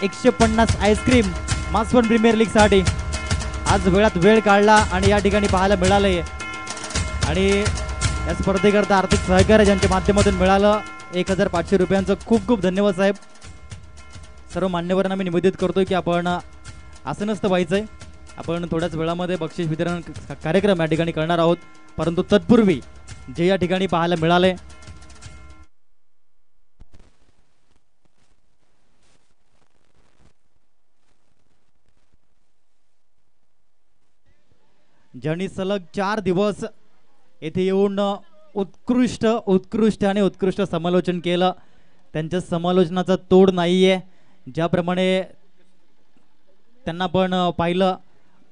150 ice cream Masvan premier league साठी आज वेळात वेळ काढला आणि या ठिकाणी पाहायला मिळाले। आणि या स्पर्धेकरता आर्थिक सहकार्य ज्यांच्या माध्यमातून मिळालं 1500 रुपयांचं खूप खूप धन्यवाद साहेब। सर्व मान्यवरांना मी निवेदित करतोय की आपण असं नसतं व्हायचंय, आपण थोड्याच वेळामध्ये बक्षीस वितरण कार्यक्रम या ठिकाणी करणार आहोत, परंतु तत्पूर्वी जे या ठिकाणी पाहायला मिळाले ज्यांनी सलग 4 दिवस येथे येऊन उत्कृष्ट समालोचन केलं, त्यांच्या समालोचनाचा तोड नाहीये। ज्याप्रमाणे त्यांना आपण पाहिलं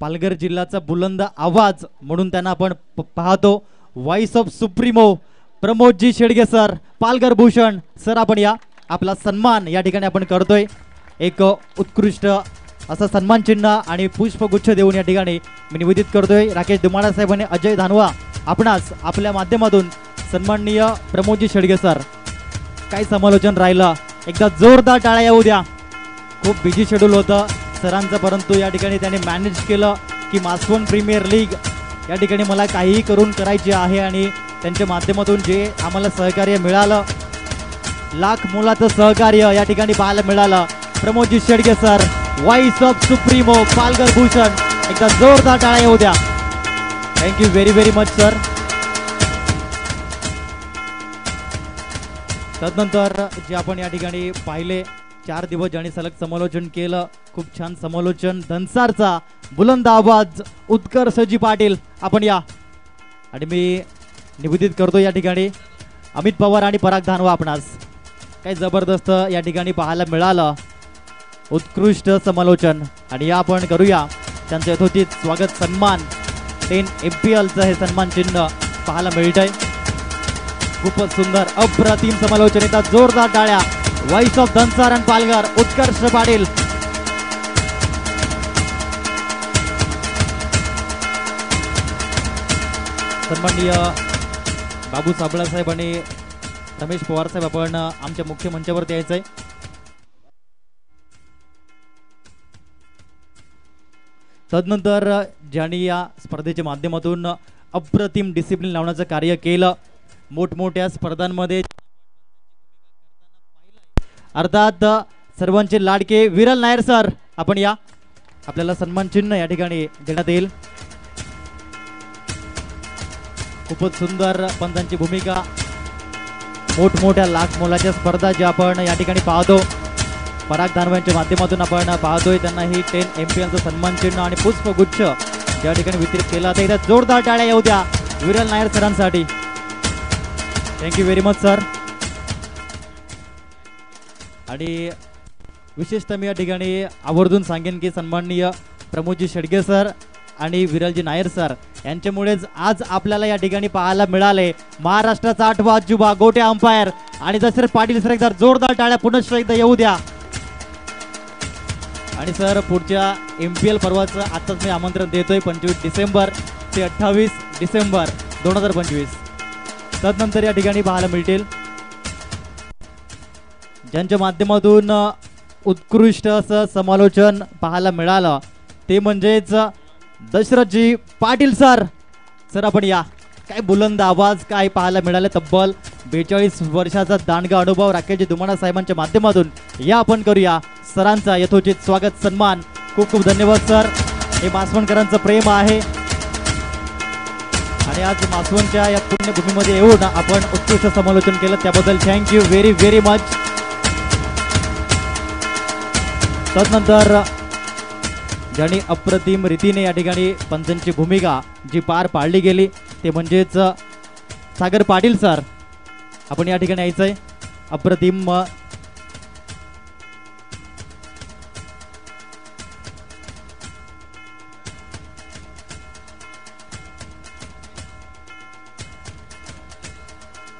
पालघर जिल्ह्याचा बुलंद आवाज म्हणून त्यांना आपण पाहतो, voice of supremo Pramod ji Shedge sir, Palghar Bhushan sir, आपण या आपला सन्मान या ठिकाणी आपण करतोय। एक उत्कृष्ट असा सन्मान चिन्ह आणि पुष्पगुच्छ देऊन या ठिकाणी मी निवेदित करतोय राकेश दुमाडा साहेब आणि अजय धानवा आपणास आपल्या माध्यमातून सन्माननीय प्रमोदजी शेडगे सर, काय समालोचन राहिलं, एकदा जोरदार टाळ्या येऊ द्या। खूप बिझी शेड्यूल होतं सरांचं, परंतु या ठिकाणी त्यांनी मॅनेज केलं की मासवण प्रीमियर लीग या ठिकाणी मला काहीही करून करायचे आहे आणि त्यांच्या माध्यमातून जे आम्हाला सहकार्य मिळालं, लाख मोलाचं सहकार्य या ठिकाणी पाहायला मिळालं। Pramodji Shedge sir, voice of supremo Palghar Bhushan, एकदा जोरदार टाळ्या येऊ द्या। Thank you very much sir. तदनंतर जे आपण या ठिकाणी पाहिले 4 दिवस ज्यांनी सलग समालोचन केलं, खूप छान समालोचन, धनसारचा बुलंद आवाज उत्कर्षजी पाटील, आपण या। आणि मी निवेदित करतो या ठिकाणी अमित पवार आणि पराग धानवा आपणास काही जबरदस्त या ठिकाणी पाहायला मिळालं, उत्कृष्ट समालोचन। आणि या आपण करूया त्यांचं यथोचित स्वागत सन्मान, 10 MPLचं हे सन्मान चिन्ह पाहायला मिळतंय। खूपच सुंदर अप्रतिम समालोचन, येतात जोरदार टाळ्या। व्हॉइस ऑफ धनसार आणि पालघर उत्कर्ष पाटील, सन्माननीय बाबू साबळा साहेब आणि रमेश पवार साहेब, आपण आमच्या मुख्य मंचावरती यायचंय। तदनंतर ज्यांनी या स्पर्धेच्या माध्यमातून अप्रतिम डिसिप्लिन लावण्याचं कार्य केलं, मोठमोठ्या स्पर्धांमध्ये अर्थात सर्वांचे लाडके विरल नायर सर, आपण या आपल्याला सन्मान चिन्ह या ठिकाणी देण्यात येईल। खूपच सुंदर पंतांची भूमिका, मोठमोठ्या लाख मोलाच्या स्पर्धा ज्या आपण या ठिकाणी पाहतो, पराग धानव्यांच्या माध्यमातून आपण पाहतोय, त्यांना ही 10 MPLचं सन्मान चिन्ह आणि पुष्पगुच्छ ज्या ठिकाणी वितरित केला तर एकदा जोरदार टाळ्या येऊ द्या विरल नायर सरांसाठी। Thank you very much sir. आणि विशेषतः मी या ठिकाणी आवर्जून सांगेन की सन्माननीय प्रमोदजी शेडगे सर आणि विरलजी नायर सर यांच्यामुळेच आज आपल्याला या ठिकाणी पाहायला मिळाले महाराष्ट्राचा 8वा अजुबा गोटे अंपायर आणि दशरथ पाटील सर, एकदा जोरदार टाळ्या पुनश्च एकदा येऊ द्या। आणि सर पुढच्या MPL पर्वाचं आताच मी आमंत्रण देतोय 25 डिसेंबर ते 28 डिसेंबर 2025। तदनंतर या ठिकाणी पाहायला मिळतील ज्यांच्या माध्यमातून उत्कृष्ट असं समालोचन पाहायला मिळालं, ते म्हणजेच दशरथजी पाटील सर। सर आपण या, काय बुलंद आवाज, काय पाहायला मिळाले, तब्बल 42 वर्षाचा दांडगा अनुभव राकेशजी दुमाडा साहेबांच्या माध्यमातून या आपण करूया सरांचा यथोचित स्वागत सन्मान। खूप खूप धन्यवाद सर, हे मासवणकरांचं प्रेम आहे आणि आज मासवणच्या या पुण्यभूमीमध्ये येऊन आपण उत्कृष्ट समालोचन केलं त्याबद्दल थँक्यू व्हेरी मच। तदनंतर ज्यांनी अप्रतिम रीतीने या ठिकाणी पंचांची भूमिका जी पार पाडली गेली ते म्हणजेच सागर पाटील सर, आपण या ठिकाणी यायचंय। अप्रतिम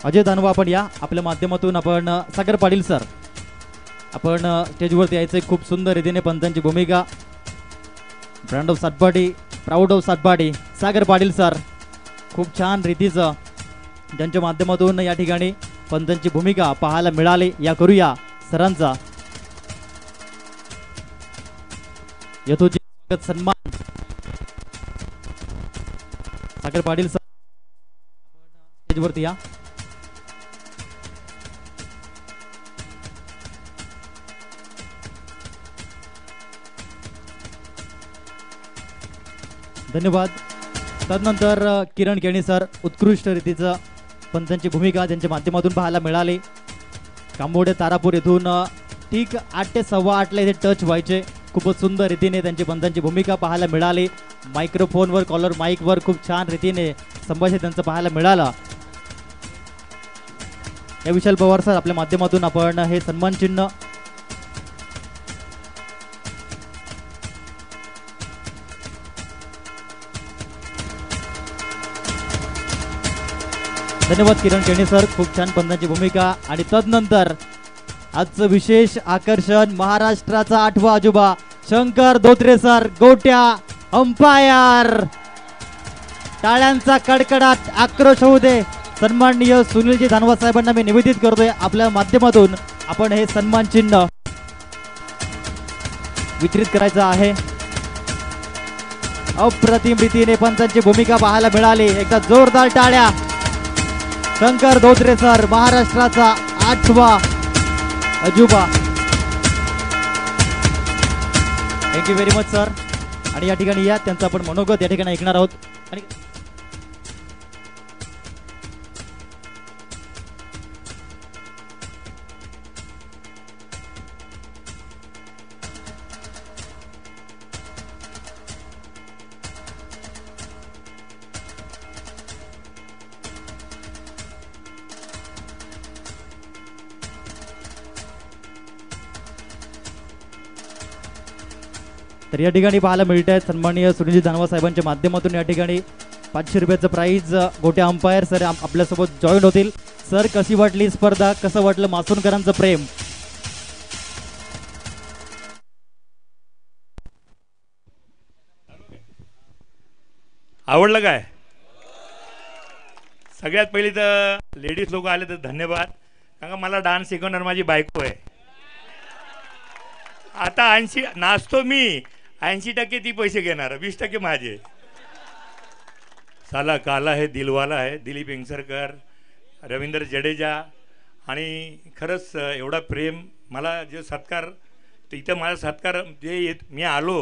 अजय धानवा, आपण या आपल्या माध्यमातून आपण सागर पाटील सर, आपण स्टेजवरती यायचंय। खूप सुंदर रीतीने पंचांची भूमिका, brand of Satpati, proud of Satpati, Sagar Patil sir, खूप छान रीतीचं ज्यांच्या माध्यमातून या ठिकाणी पंचांची भूमिका पाहायला मिळाली, या करूया सरांचा यथोचित सन्मान सागर पाटील सर स्टेजवरती या. धन्यवाद. तदनंतर किरण केणी सर उत्कृष्ट रीतीचं पंचांची भूमिका त्यांच्या माध्यमातून पाहायला मिळाली. कांबोडे तारापूर येथून ठीक 8 ते 8:15 इथे टच व्हायचे. खूपच सुंदर रीतीने त्यांची पंचांची भूमिका पाहायला मिळाली. मायक्रोफोनवर कॉलर माईकवर खूप छान रीतीने संभाषण त्यांचं पाहायला मिळालं. या विशाल पवार सर आपल्या माध्यमातून आपण हे सन्मान चिन्ह धन्यवाद किरण केणी सर, खूप छान पंचांची भूमिका. आणि तदनंतर आजचं विशेष आकर्षण महाराष्ट्राचा 8वा आजोबा शंकर धोत्रे सर गोट्या अंपायर. टाळ्यांचा कडकडाट आक्रोश होऊ दे. सन्माननीय सुनीलजी धानवा साहेबांना मी निवेदित करतोय आपल्या माध्यमातून आपण हे सन्मान चिन्ह वितरित करायचं आहे. अप्रतिम रीतीने पंचांची भूमिका पाहायला मिळाली. एकदा जोरदार टाळ्या. शंकर धोत्रे सर महाराष्ट्राचा 8वा अजूबा. Thank you very much sir. आणि या ठिकाणी या त्यांचं आपण मनोगत या ठिकाणी ऐकणार आहोत. आणि तर या ठिकाणी पाहायला मिळत आहे सन्माननीय सुनीलजी धानवा साहेबांच्या माध्यमातून या ठिकाणी 500 रुपयाचं प्राइज गोट्या अंपायर सर आपल्यासोबत जॉईन होतील. सर कशी वाटली स्पर्धा, कसं वाटलं मासुनकरांचं प्रेम? आवडलं काय? सगळ्यात पहिली तर लेडीज लोक आले तर धन्यवाद. कारण का मला डान्स शिकवणार माझी बायको आहे. आता 80 नाचतो मी, 80% ती पैसे घेणार, 20% माझे. साला काला है दिलवाला है, दिलीप इंगसरकर, रवींद्र जडेजा. आणि खरंच एवढा प्रेम मला जे सत्कार, तर इथं माझा सत्कार जे मी आलो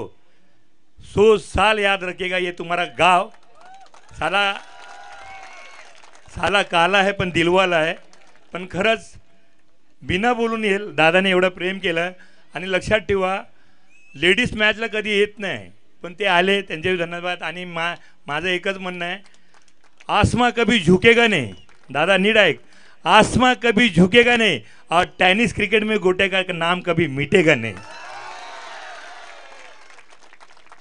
100 साल याद रखेगा ये तुम्हारा गाव. साला काला है पण दिलवाला आहे. पण खरंच बिना बोलून येईल दादाने एवढं प्रेम केलं. आणि लक्षात ठेवा लेडीज मॅचला कधी येत नाही, पण ते आले, त्यांचे धन्यवाद. आणि माझं एकच म्हणणं आहे, आसमा कभी झुकेगा नहीं. दादा नीट ऐक, आसमा कभी झुकेगा नहीं और टेनिस क्रिकेट में गोटे का नाम कभी मिटेगा नहीं.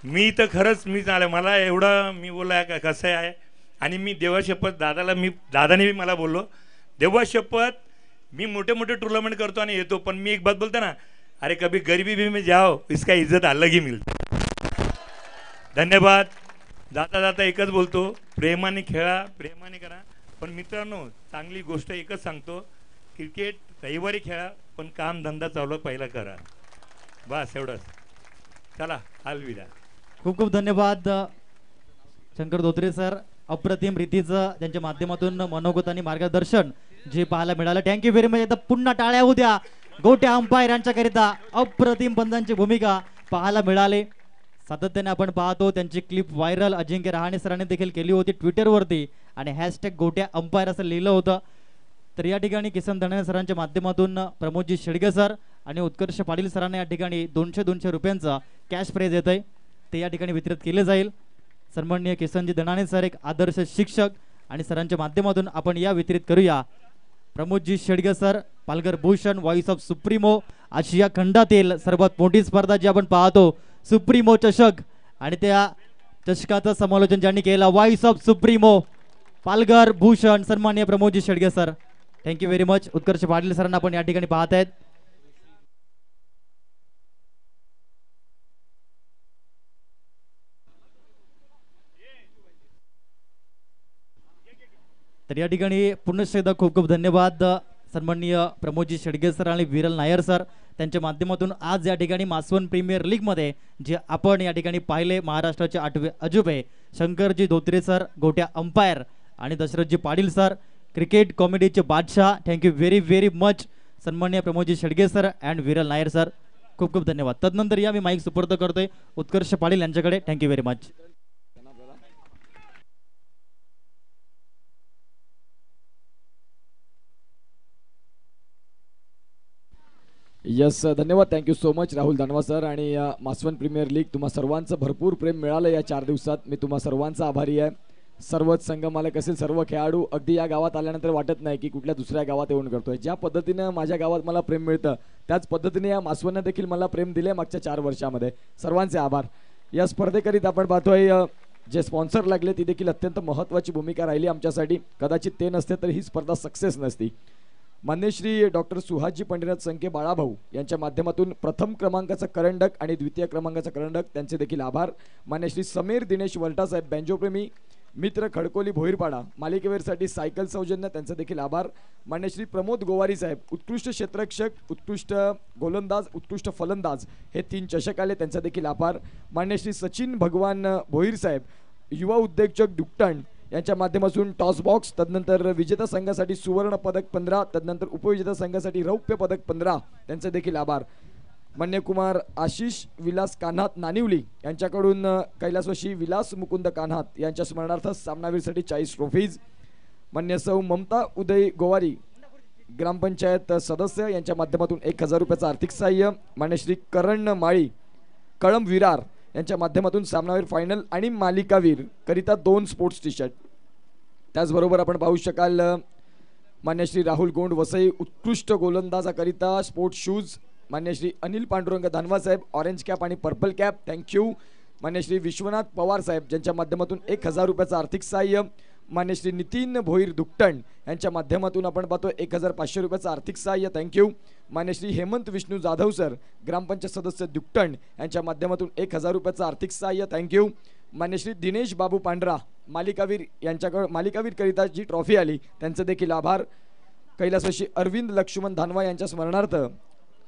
मी तर खरंच मी चालेल मला एवढं मी बोला कसं आहे. आणि मी देवाशपथ दादाने मी मला बोललो देवाशपथ मी मोठे मोठे टुर्नामेंट करतो आणि येतो, पण मी एक बात बोलतो ना, अरे कभी गरीबी भी में जाओ इसका इज्जत अलग ही मिळते. धन्यवाद. जाता जाता एकच बोलतो, प्रेमाने खेळा, प्रेमाने करा. पण मित्रांनो चांगली गोष्ट एकच सांगतो, क्रिकेट रविवारी खेळा, पण काम धंदा चालू पहिला करा. बस एवढंच. चला अलविदा. खूप खूप धन्यवाद शंकर धोत्रे सर. अप्रतिम रीतीचं त्यांच्या माध्यमातून मनोगत आणि मार्गदर्शन जे पाहायला मिळालं. Thank you very much. आता पुन्हा टाळ्या होऊ द्या गोट्या अंपायरांच्या करिता. अप्रतिम पंचांची भूमिका पाहायला मिळाली. सातत्याने आपण पाहतो त्यांची क्लिप व्हायरल अजिंक्य रहाणे सरांनी देखील केली होती ट्विटरवरती आणि हॅशटॅग गोट्या अंपायर असं लिहिलं होतं. तर या ठिकाणी किसन धनाणे सरांच्या माध्यमातून प्रमोदजी शेडगे सर आणि उत्कर्ष पाटील सरांना या ठिकाणी 200 रुपयांचा कॅश प्राइज येत आहे, ते या ठिकाणी वितरित केले जाईल. सन्माननीय किसनजी धनाणे सर एक आदर्श शिक्षक आणि सरांच्या माध्यमातून आपण या वितरित करूया. Pramodji Shedge sir Palghar Bhushan voice of supremo, आशिया खंडातील सर्वात मोठी स्पर्धा जी आपण पाहतो सुप्रीमो चषक, आणि त्या चषकाचं समालोचन ज्यांनी केलं voice of supremo Palghar Bhushan सन्माननीय Pramodji Shedge sir. Thank you very much. Utkarsh Patil सरांना आपण या ठिकाणी पाहत आहेत. तर या ठिकाणी पुनश्च एकदा खूप खूप धन्यवाद सन्माननीय प्रमोदजी शेडगे सर आणि विरल नायर सर त्यांच्या माध्यमातून आज या ठिकाणी मासवण प्रीमियर लीगमध्ये जे आपण या ठिकाणी पाहिले महाराष्ट्राचे 8वे अजूबे शंकरजी धोत्रे सर, गोट्या अंपायर आणि दशरथजी पाटील सर, क्रिकेट कॉमेडीचे बादशाह, थँक्यू व्हेरी व्हेरी मच सन्माननीय प्रमोदजी शेडगे सर अँड विरल नायर सर, खूप खूप धन्यवाद. तदनंतर या मी माईक सुपूर्द करतोय उत्कर्ष पाटील यांच्याकडे. Thank you very much. यस, धन्यवाद. थँक्यू सो मच राहुल धनवा सर. आणि मासवण प्रीमियर लीग तुम्हा सर्वांचं भरपूर प्रेम मिळालं या 4 दिवसात. मी तुम्हा सर्वांचा आभारी आहे. सर्वच संघ मालक असेल, सर्व खेळाडू अगदी या गावात आल्यानंतर वाटत नाही की कुठल्या दुसऱ्या गावात येऊन करतोय. ज्या पद्धतीनं माझ्या गावात मला प्रेम मिळतं त्याच पद्धतीने या मासवणनं देखील मला प्रेम दिले मागच्या 4 वर्षामध्ये. सर्वांचे आभार. या स्पर्धेकरिता आपण पाहतोय जे स्पॉन्सर लागले ती देखील अत्यंत महत्त्वाची भूमिका राहिली आमच्यासाठी. कदाचित ते नसते तर ही स्पर्धा सक्सेस नसती. मान्य श्री डॉक्टर सुहासजी पंडितनाथ संके बाळाभाऊ यांच्या माध्यमातून प्रथम क्रमांकाचा करंडक आणि द्वितीय क्रमांकाचा करंडक त्यांचे देखील आभार. मान्य श्री समीर दिनेश वल्टा साहेब बँजोप्रेमी मित्र खडकोली भोईरपाडा मालिकेवेरसाठी सायकल सौजन्य त्यांचे देखील आभार. मान्य श्री प्रमोद गोवारी साहेब उत्कृष्ट क्षेत्ररक्षक, उत्कृष्ट गोलंदाज, उत्कृष्ट फलंदाज हे 3 चषक आले त्यांचा देखील आभार. मान्य श्री सचिन भगवान भोईर साहेब युवा उद्योजक दुकटण यांच्या माध्यमातून टॉस बॉक्स, तदनंतर विजेता संघासाठी सुवर्ण पदक 15, तदनंतर उपविजेता संघासाठी रौप्य पदक 15 त्यांचे देखील आभार. मान्य कुमार आशिष विलास कान्हात नानिवली यांच्याकडून कैलासवासी विलास मुकुंद कान्हात यांच्या स्मरणार्थ सामनावीरसाठी 40 ट्रॉफीज. मान्य सौ ममता उदय गोवारी ग्रामपंचायत सदस्य यांच्या माध्यमातून 1000 रुपयाचं आर्थिक सहाय्य. मान्य श्री करण माळी कळम विरार यांच्या माध्यमातून सामनावीर फायनल आणि मालिकावीर करिता 2 स्पोर्ट्स टी शर्ट. त्याचबरोबर आपण पाहू शकाल मान्य श्री राहुल गोंड वसई उत्कृष्ट गोलंदाजाकरिता स्पोर्ट्स शूज. मान्य श्री अनिल पांडुरंग धानवा साहेब ऑरेंज कॅप आणि पर्पल कॅप थँक्यू. मान्य श्री विश्वनाथ पवार साहेब ज्यांच्या माध्यमातून 1000 रुपयाचं आर्थिक सहाय्य. मान्य श्री नितीन भोईर दुकटण यांच्या माध्यमातून आपण पाहतो 1500 रुपयाचं आर्थिक सहाय्य थँक्यू. मान्य श्री हेमंत विष्णू जाधव सर ग्रामपंचायत सदस्य दुकटण यांच्या माध्यमातून 1000 रुपयाचं आर्थिक सहाय्य थँक्यू. मान्य श्री दिनेश बाबू पांढरा मालिकावीर यांच्याकडे मालिकावीर करिता जी ट्रॉफी आली त्यांचे देखील आभार. कैलासवासी अरविंद लक्ष्मण धानवा यांच्या स्मरणार्थ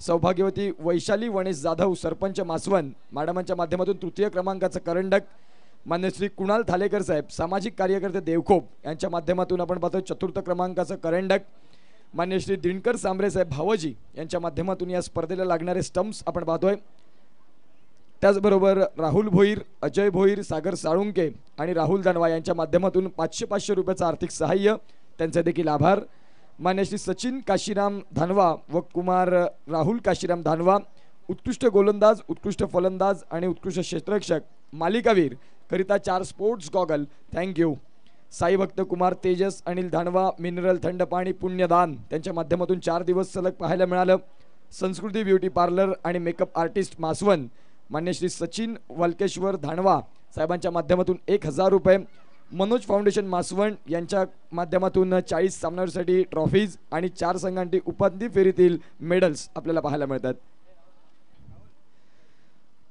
सौभाग्यवती वैशाली वणेश जाधव सरपंच मासवण मॅडमांच्या माध्यमातून 3य क्रमांकाचं करंडक. मान्य श्री कुणाल थालेकर साहेब सामाजिक कार्यकर्ते देवखोप यांच्या माध्यमातून आपण पाहतो 4th क्रमांकाचं करंडक. मान्य श्री दिनकर सांबरे साहेब भावजी यांच्या माध्यमातून या स्पर्धेला लागणारे स्टम्प्स आपण पाहतोय. त्याचबरोबर राहुल भोईर, अजय भोईर, सागर साळुंके आणि राहुल दानवा यांच्या माध्यमातून 500 रुपयाचं आर्थिक सहाय्य त्यांचे देखील आभार. मान्य श्री सचिन काशीराम धानवा व कुमार राहुल काशीराम धानवा उत्कृष्ट गोलंदाज, उत्कृष्ट फलंदाज आणि उत्कृष्ट क्षेत्ररक्षक मालिकावीर करिता 4 स्पोर्ट्स गॉगल थँक्यू. साई भक्त कुमार तेजस अनिल धानवा मिनरल थंड पाणी पुण्यदान त्यांच्या माध्यमातून 4 दिवस सलग पाहायला मिळालं. संस्कृती ब्युटी पार्लर आणि मेकअप आर्टिस्ट मासवण मान्य श्री सचिन वलकेश्वर धानवा साहेबांच्या माध्यमातून 1000 रुपये. मनोज फाउंडेशन मासवण यांच्या माध्यमातून 40 सामन्यांसाठी ट्रॉफीज आणि 4 संघांची उपांत्य फेरीतील मेडल्स आपल्याला पाहायला मिळतात.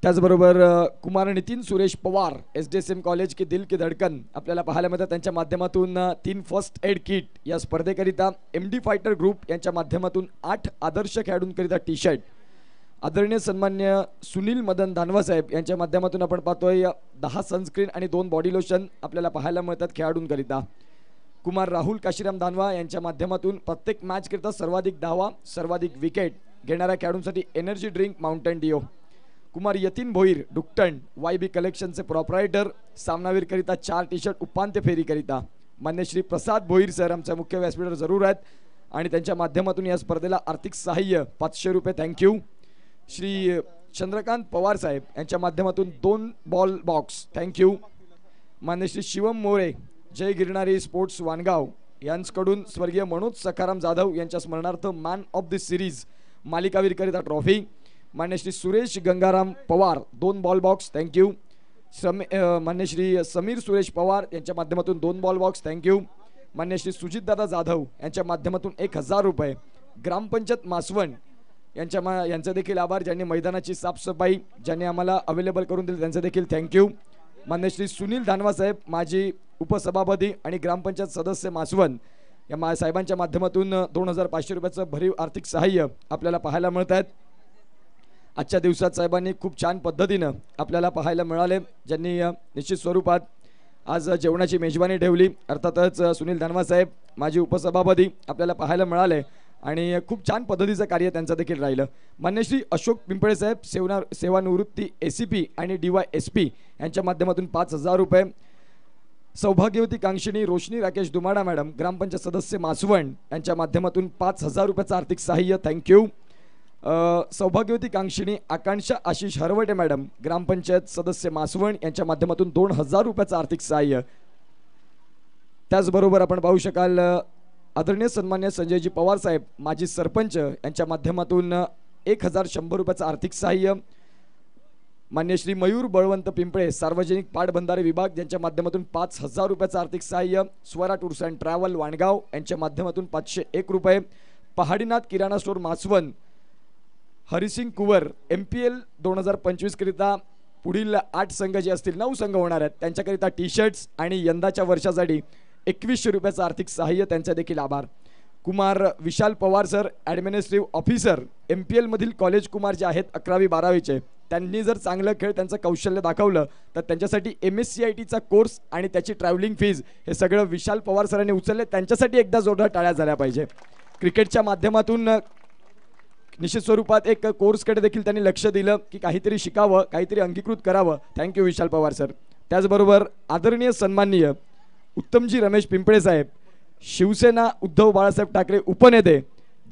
त्याचबरोबर कुमार नितीन सुरेश पवार SDSM कॉलेज की दिल की धडकन आपल्याला पाहायला मिळतात. त्यांच्या माध्यमातून 3 फर्स्ट एड किट या स्पर्धेकरिता MD फायटर ग्रुप यांच्या माध्यमातून 8 आदर्श खेळाडूंकरिता टी शर्ट. आदरणीय सन्मान्य सुनील मदन धानवा साहेब यांच्या माध्यमातून आपण पाहतोय 10 सनस्क्रीन आणि 2 बॉडी लोशन आपल्याला पाहायला मिळतात खेळाडूंकरिता. कुमार राहुल काशीराम धानवा यांच्या माध्यमातून प्रत्येक मॅच करिता सर्वाधिक धावा, सर्वाधिक विकेट घेणाऱ्या खेळाडूंसाठी energy drink Mountain Dew. Kumar Yatin Bhoir Dukatan YB कलेक्शनचे प्रोप्रायटर सामनावीर करिता 4 टी शर्ट उपांत्य फेरीकरिता. मान्य श्री प्रसाद भोईर सर आमच्या मुख्य व्यासपीठावर जरूर आहेत आणि त्यांच्या माध्यमातून या स्पर्धेला आर्थिक सहाय्य 500 रुपये थँक्यू. श्री चंद्रकांत पवार साहेब यांच्या माध्यमातून 2 बॉल बॉक्स थँक्यू. मान्य श्री शिवम मोरे जय गिरणारी स्पोर्ट्स वानगाव यांच्याकडून स्वर्गीय मनोज सखाराम जाधव यांच्या स्मरणार्थ मॅन ऑफ द सिरीज मालिकावीरकरिता ट्रॉफी. मान्य Shri Suresh Gangaram Pawar 2 ball box thank you. मान्य श्री समीर सुरेश पवार यांच्या माध्यमातून 2 बॉल बॉक्स थँक्यू. मान्य श्री सुजितदादा जाधव यांच्या माध्यमातून 1000 रुपये. ग्रामपंचायत मासवण यांचे देखील आभार ज्यांनी मैदानाची साफसफाई ज्यांनी आम्हाला अवेलेबल करून दिली त्यांचे देखील थँक्यू. मान्य श्री सुनील धानवा साहेब माजी उपसभापती आणि ग्रामपंचायत सदस्य मासवण या साहेबांच्या माध्यमातून 2500 रुपयाचं भरीव आर्थिक सहाय्य आपल्याला पाहायला मिळत आहेत. आजच्या दिवसात साहेबांनी खूप छान पद्धतीनं आपल्याला पाहायला मिळाले, ज्यांनी निश्चित स्वरूपात आज जेवणाची मेजवानी ठेवली. अर्थातच सुनील धनवा साहेब माजी उपसभापती आपल्याला पाहायला मिळाले आणि खूप छान पद्धतीचं कार्य त्यांचं देखील राहिलं. मान्य श्री अशोक पिंपळे साहेब सेवानिवृत्ती ACP आणि DYSP यांच्या माध्यमातून 5,000 रुपये. सौभाग्यवती कांक्षिणी रोशनी राकेश दुमाडा मॅडम ग्रामपंचायत सदस्य मासवण यांच्या माध्यमातून 5,000 रुपयाचं आर्थिक सहाय्य, थँक्यू. सौभाग्यवती कांक्षिणी आकांक्षा आशिष हरवटे मॅडम ग्रामपंचायत सदस्य मासवण यांच्या माध्यमातून 2,000 रुपयाचं आर्थिक सहाय्य. त्याचबरोबर आपण पाहू शकाल आदरणीय सन्मान्य संजयजी पवार साहेब माजी सरपंच यांच्या माध्यमातून 1,100 रुपयाचं आर्थिक सहाय्य. मान्य श्री मयूर बळवंत पिंपळे सार्वजनिक पाटबंधारे विभाग यांच्या माध्यमातून 5,000 रुपयाचं आर्थिक सहाय्य. Swara tours and travel Vangaon यांच्या माध्यमातून 501 रुपये. पहाडीनाथ किराणा स्टोर मासवण हरिसिंग कुवर MPL 2025 करिता पुढील 8 संघ जे असतील 9 संघ होणार आहेत त्यांच्याकरिता T-शर्ट्स आणि यंदाच्या वर्षासाठी 2100 रुपयाचं आर्थिक सहाय्य, त्यांचा देखील आभार. Kumar Vishal Pawar sir administrative officer MPL मधील कॉलेज कुमार जे आहेत 11वी 12वीचे, त्यांनी जर चांगलं खेळ त्यांचं कौशल्य दाखवलं तर त्यांच्यासाठी MSCITचा कोर्स आणि त्याची ट्रॅव्हलिंग फीज हे सगळं विशाल पवार सरांनी उचलले, त्यांच्यासाठी एकदा जोरदार टाळ्या झाल्या पाहिजे. क्रिकेटच्या माध्यमातून निश्चित स्वरूपात एक कोर्सकडे देखील त्यांनी लक्ष दिलं की काहीतरी शिकावं, काहीतरी अंगीकृत करावं, थँक्यू विशाल पवार सर. त्याचबरोबर आदरणीय सन्माननीय उत्तमजी रमेश पिंपळे साहेब शिवसेना उद्धव बाळासाहेब ठाकरे उपनेते,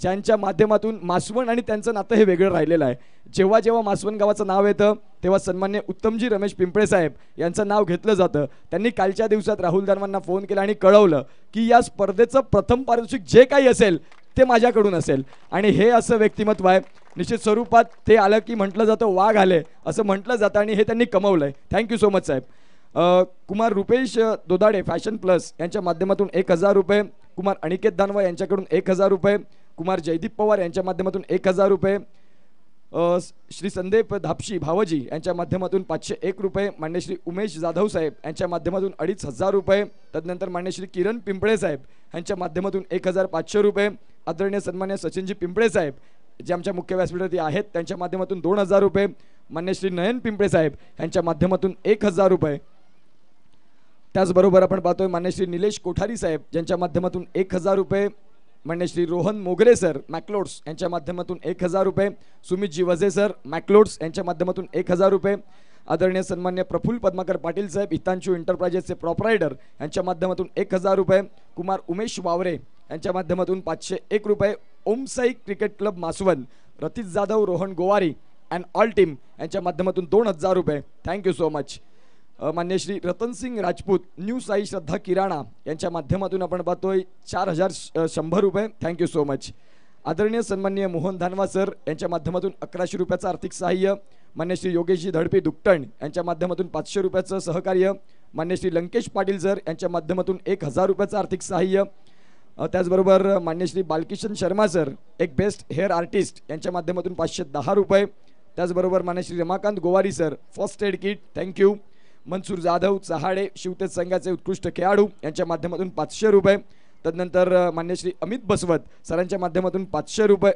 ज्यांच्या माध्यमातून मासवण आणि त्यांचं नातं हे वेगळं राहिलेलं आहे. जेव्हा जेव्हा मासवण गावाचं नाव येतं तेव्हा सन्मान्य उत्तमजी रमेश पिंपळे साहेब यांचं नाव घेतलं जातं. त्यांनी कालच्या दिवसात राहुल धर्मांना फोन केला आणि कळवलं की या स्पर्धेचं प्रथम पारितोषिक जे काही असेल ते माझ्याकडून असेल आणि हे असं व्यक्तिमत्व आहे. निश्चित स्वरूपात ते आलं की म्हटलं जातं वाघ आले असं म्हटलं जातं आणि हे त्यांनी कमवलं आहे. थँक्यू सो मच साहेब. कुमार रुपेश दोदाडे फॅशन प्लस यांच्या माध्यमातून 1,000 रुपये. कुमार अनिकेत दानवा यांच्याकडून 1,000 रुपये. कुमार जयदीप पवार यांच्या माध्यमातून 1,000 रुपये. श्री संदीप धापशी भावजी यांच्या माध्यमातून 501 रुपये. मान्य श्री उमेश जाधव साहेब यांच्या माध्यमातून 2,500 रुपये. तदनंतर मान्य श्री किरण पिंपळे साहेब यांच्या माध्यमातून 1,500 रुपये. आदरणीय सन्मान्य सचिनजी पिंपळे साहेब जे आमच्या मुख्य व्यासपीठावरती आहेत त्यांच्या माध्यमातून 2,000 रुपये. मान्य श्री नयन पिंपळे साहेब यांच्या माध्यमातून 1,000 रुपये. त्याचबरोबर आपण पाहतोय मान्य श्री निलेश कोठारी साहेब यांच्या माध्यमातून 1,000 रुपये. मान्य श्री रोहन मोगरे सर मॅक्लोड्स यांच्या माध्यमातून 1,000 रुपये. सुमितजी वजे सर मॅक्लोड्स यांच्या माध्यमातून 1,000 रुपये. आदरणीय सन्मान्य प्रफुल्ल पद्माकर पाटील साहेब हितांशू एंटरप्राइजेसचे प्रॉपरायटर यांच्या माध्यमातून 1,000 रुपये. कुमार उमेश वावरे यांच्या माध्यमातून 501 रुपये. Omsai cricket club Maswan Ratish Jadhav Rohan Gowari and all team यांच्या माध्यमातून 2,000 रुपये. Thank you so much. मान्य श्री रतनसिंग राजपूत न्यू साई श्रद्धा किराणा यांच्या माध्यमातून आपण पाहतोय 4,100 रुपये. Thank you so much. आदरणीय सन्माननीय मोहन धानवा सर यांच्या माध्यमातून 1,100 रुपयाचं आर्थिक सहाय्य. मान्य श्री योगेशजी धडपे दुकटण यांच्या माध्यमातून 500 रुपयाचं सहकार्य. मान्य श्री लंकेश पाटील सर यांच्या माध्यमातून 1,000 रुपयाचं आर्थिक सहाय्य. त्याचबरोबर मान्य श्री बालकिशन शर्मा सर एक बेस्ट हेअर आर्टिस्ट यांच्या माध्यमातून 510 रुपये. त्याचबरोबर मान्य Shri Ramakant Gowari sir first aid kit, thank you. Mansoor Jadhav Chahade Shivtej संघाचे उत्कृष्ट खेळाडू यांच्या माध्यमातून 500 रुपये. तदनंतर मान्य श्री अमित बसवत सरांच्या माध्यमातून 500 रुपये.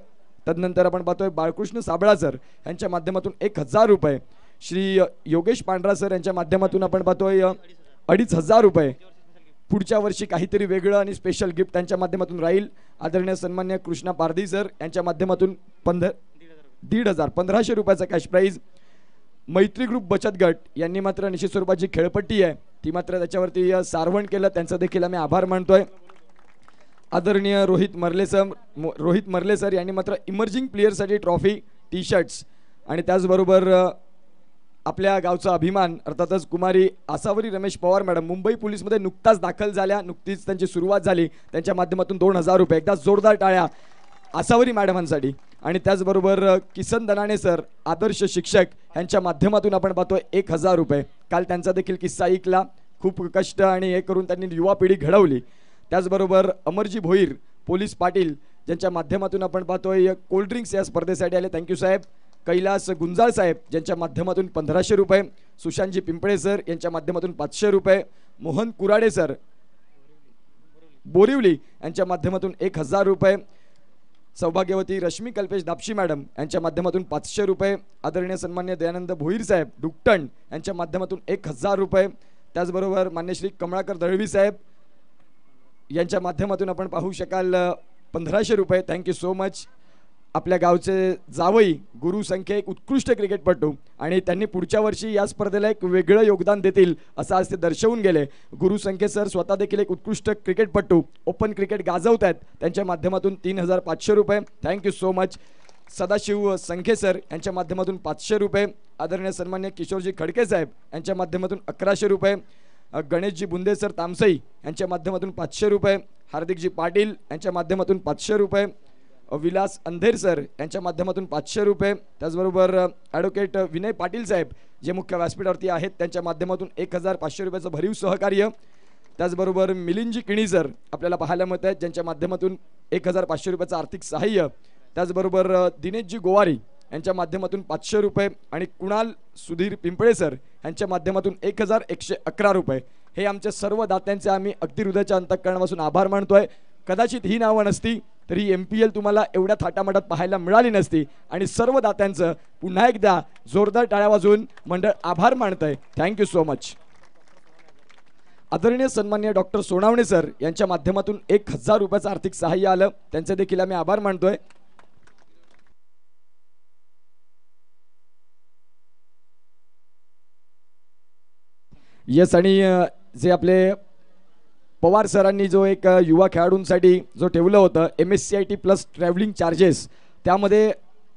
तदनंतर आपण पाहतोय बाळकृष्ण साबळा सर यांच्या माध्यमातून 1,000 रुपये. श्री योगेश पांढरा सर यांच्या माध्यमातून आपण पाहतोय 2,500 रुपये. पुढच्या वर्षी काहीतरी वेगळं आणि स्पेशल गिफ्ट त्यांच्या माध्यमातून राहील. आदरणीय सन्मान्य कृष्णा पारधी सर यांच्या माध्यमातून 1,500 रुपयाचा कॅश प्राईज. मैत्री ग्रुप बचत गट यांनी मात्र निश्चित स्वरूपाची खेळपट्टी आहे ती मात्र त्याच्यावरती सारवण केलं, त्यांचा देखील आम्ही आभार मानतोय. आदरणीय रोहित मर्ले सर यांनी मात्र इमर्जिंग प्लेयरसाठी ट्रॉफी T-शर्ट्स आणि त्याचबरोबर आपल्या गावचा अभिमान अर्थातच कुमारी आसावरी रमेश पवार मॅडम मुंबई पोलीसमध्ये नुकताच दाखल झाल्या, नुकतीच त्यांची सुरुवात झाली, त्यांच्या माध्यमातून 2,000 रुपये. एकदा जोरदार टाळ्या आसावरी मॅडमांसाठी. आणि त्याचबरोबर किसन दनाणे सर आदर्श शिक्षक यांच्या माध्यमातून आपण पाहतोय 1,000 रुपये. काल त्यांचा देखील किस्सा ऐकला, खूप कष्ट आणि हे करून त्यांनी युवा पिढी घडवली. त्याचबरोबर अमरजी भोईर पोलीस पाटील ज्यांच्या माध्यमातून आपण पाहतोय कोल्ड्रिंक्स या स्पर्धेसाठी आले, थँक्यू साहेब. कैलास गुंजाळ साहेब ज्यांच्या माध्यमातून 1,500 रुपये. सुशांतजी पिंपळे सर यांच्या माध्यमातून 500 रुपये. मोहन कुराडे सर बोरिवली यांच्या माध्यमातून 1,000 रुपये. सौभाग्यवती रश्मी कल्पेश दापशी मॅडम यांच्या माध्यमातून 500 रुपये, आदरणीय सन्मान्य दयानंद भोईर साहेब डुकटण यांच्या माध्यमातून 1000 रुपये, त्याचबरोबर मान्य श्री कमळाकर दळवी साहेब यांच्या माध्यमातून आपण पाहू शकाल 1500 रुपये. Thank you so much. आपल्या गावचे जावई गुरु संख्या एक उत्कृष्ट क्रिकेटपटू आणि त्यांनी पुढच्या वर्षी या स्पर्धेला एक वेगळं योगदान देतील असं आज ते दर्शवून गेले. गुरु संख्ये सर स्वतः देखील एक उत्कृष्ट क्रिकेटपटू, ओपन क्रिकेट गाजवत आहेत, त्यांच्या माध्यमातून 3500 रुपये. Thank you so much. सदाशिव संख्ये सर यांच्या माध्यमातून 500 रुपये, आदरणीय सन्मान्य किशोरजी खडके साहेब यांच्या माध्यमातून 1100 रुपये, गणेशजी बुंदे सर तामसई यांच्या माध्यमातून 500 रुपये, हार्दिकजी पाटील यांच्या माध्यमातून 500 रुपये, विलास अंधेर सर यांच्या माध्यमातून 500 रुपये, त्याचबरोबर ॲडव्होकेट विनय पाटील साहेब जे मुख्य व्यासपीठावरती आहेत त्यांच्या माध्यमातून 1500 रुपयाचं भरीव सहकार्य, त्याचबरोबर मिलिंदजी किणी सर आपल्याला पाहायला मिळत आहेत ज्यांच्या माध्यमातून 1500 रुपयाचं आर्थिक सहाय्य, त्याचबरोबर दिनेशजी गोवारी यांच्या माध्यमातून 500 रुपये आणि कुणाल सुधीर पिंपळे सर यांच्या माध्यमातून 1111 रुपये. हे आमच्या सर्व दात्यांचे आम्ही अगदी हृदयाच्या अंतःकरणापासून आभार मानतोय. कदाचित ही नावं नसती तरी MPL तुम्हाला एवढ्या थाटामाटात पाहायला मिळाली नसती आणि सर्व दात्यांचं पुन्हा एकदा जोरदार टाळ्या वाजवून मंडळ आभार मानतंय. Thank you so much. आदरणीय सन्मान्य डॉक्टर सोनावणे सर यांच्या माध्यमातून 1000 रुपयाचं आर्थिक सहाय्य आलं, त्यांचे देखील आम्ही आभार मानतोय. येस, आणि जे आपले पवार सरांनी जो एक युवा खेळाडूंसाठी जो ठेवलं होतं MSCIT प्लस ट्रॅव्हलिंग चार्जेस, त्यामध्ये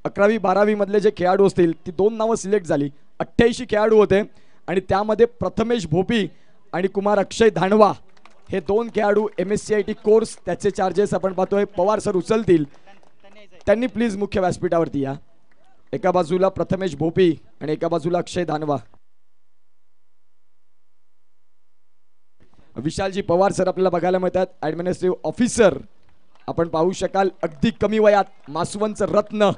11वी 12वी मधले जे खेळाडू असतील ती 2 नावं सिलेक्ट झाली. 88 खेळाडू होते आणि त्यामध्ये प्रथमेश भोपी आणि कुमार अक्षय धानवा हे 2 खेळाडू MSCIT कोर्स त्याचे चार्जेस आपण पाहतोय पवार सर उचलतील. त्यांनी प्लीज मुख्य व्यासपीठावरती या. एका बाजूला प्रथमेश भोपी आणि एका बाजूला अक्षय धानवा. विशालजी पवार सर आपल्याला बघायला मिळतात, ॲडमिनिस्ट्रेटिव्ह ऑफिसर. आपण पाहू शकाल अगदी कमी वयात मासवनचं रत्न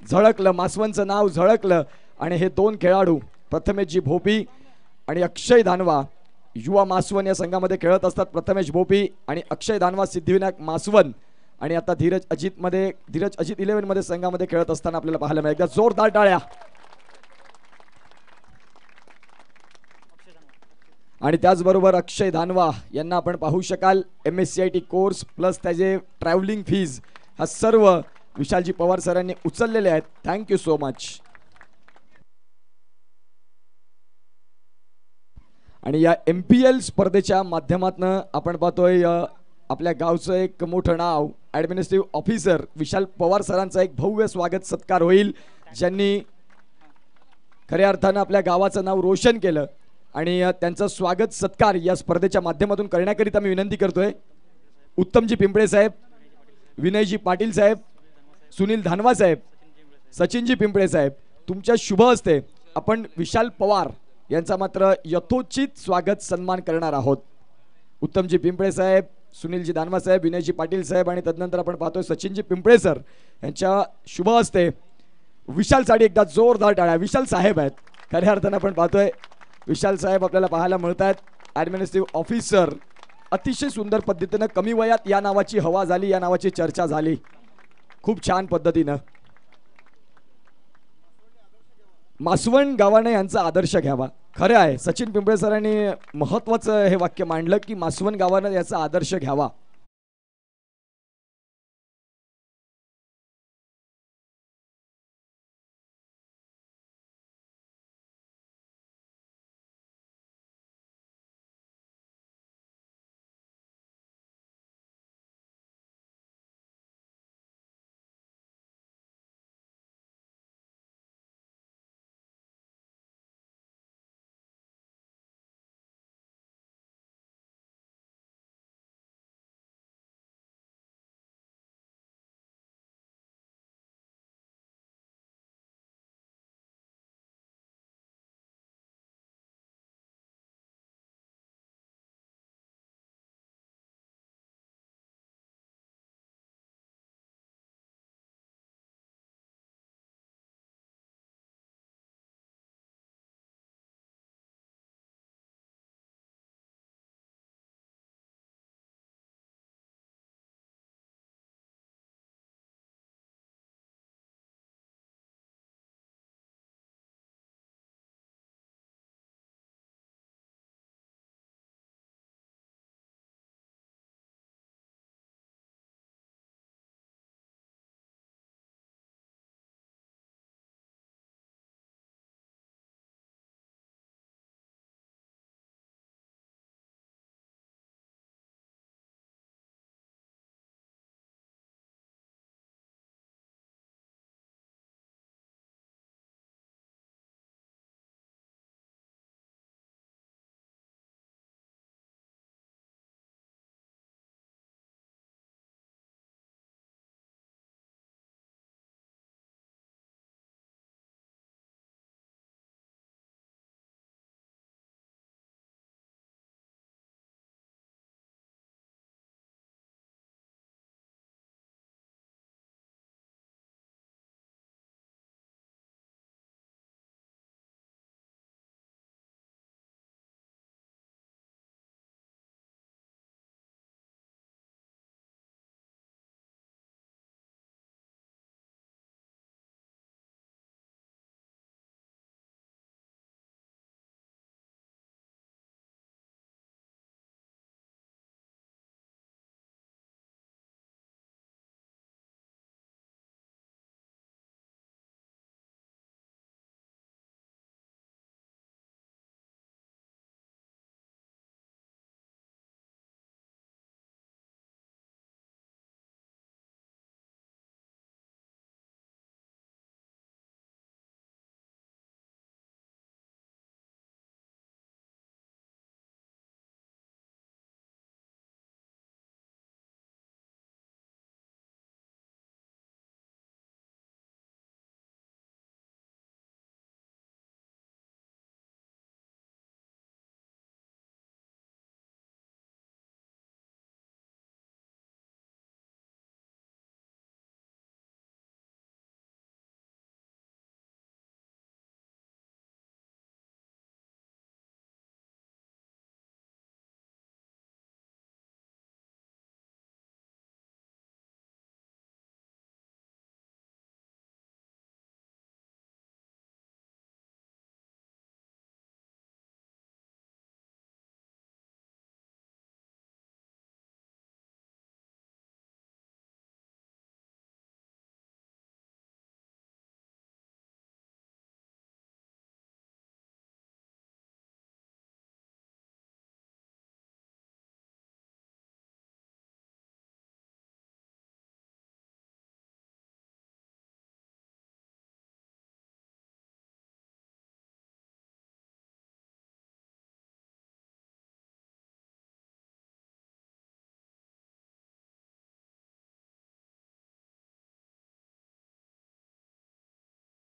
झळकलं, मासवनचं नाव झळकलं आणि हे 2 खेळाडू प्रथमेशजी भोपी आणि अक्षय धानवा युवा मासवण या संघामध्ये खेळत असतात. प्रथमेश भोपी आणि अक्षय धानवा सिद्धिविनायक मासवण आणि आता धीरज अजित 11 मध्ये संघामध्ये खेळत असताना आपल्याला पाहायला मिळेल. जोरदार टाळ्या. आणि त्याचबरोबर अक्षय धानवा यांना आपण पाहू शकाल MSCIT कोर्स प्लस त्याचे ट्रॅव्हलिंग फीज हा सर्व विशालजी पवार सरांनी उचललेले आहेत. Thank you so much. आणि या MPL स्पर्धेच्या माध्यमातून आपण पाहतोय आपल्या गावचं एक मोठं नाव ॲडमिनिस्ट्रेटिव्ह ऑफिसर विशाल पवार सरांचा एक भव्य स्वागत सत्कार होईल, ज्यांनी खऱ्या अर्थानं आपल्या गावाचं नाव रोशन केलं आणि त्यांचा स्वागत सत्कार या स्पर्धेच्या माध्यमातून करण्याकरिता मी विनंती करतोय उत्तमजी पिंपळे साहेब, विनयजी पाटील साहेब, सुनील धानवा साहेब, सचिनजी पिंपळे साहेब, तुमच्या शुभ हस्ते आपण विशाल पवार यांचा मात्र यथोचित स्वागत सन्मान करणार आहोत. उत्तमजी पिंपळे साहेब, सुनीलजी धानवा साहेब, विनयजी पाटील साहेब आणि तदनंतर आपण पाहतोय सचिनजी पिंपळे सर यांच्या शुभ हस्ते विशालसाठी एकदा जोरदार टाळ्या. विशाल साहेब आहेत खऱ्या अर्थानं आपण पाहतोय विशाल साहेब आपल्याला पाहायला मिळत आहेत. ॲडमिनिस्ट्रेटिव्ह ऑफिसर अतिशय सुंदर पद्धतीनं कमी वयात या नावाची हवा झाली, या नावाची चर्चा झाली खूप छान पद्धतीनं. मासवण गावाने यांचा आदर्श घ्यावा. खरं आहे सचिन पिंपळे सरांनी महत्त्वाचं हे वाक्य मांडलं की मासवण गावानं याचा आदर्श घ्यावा.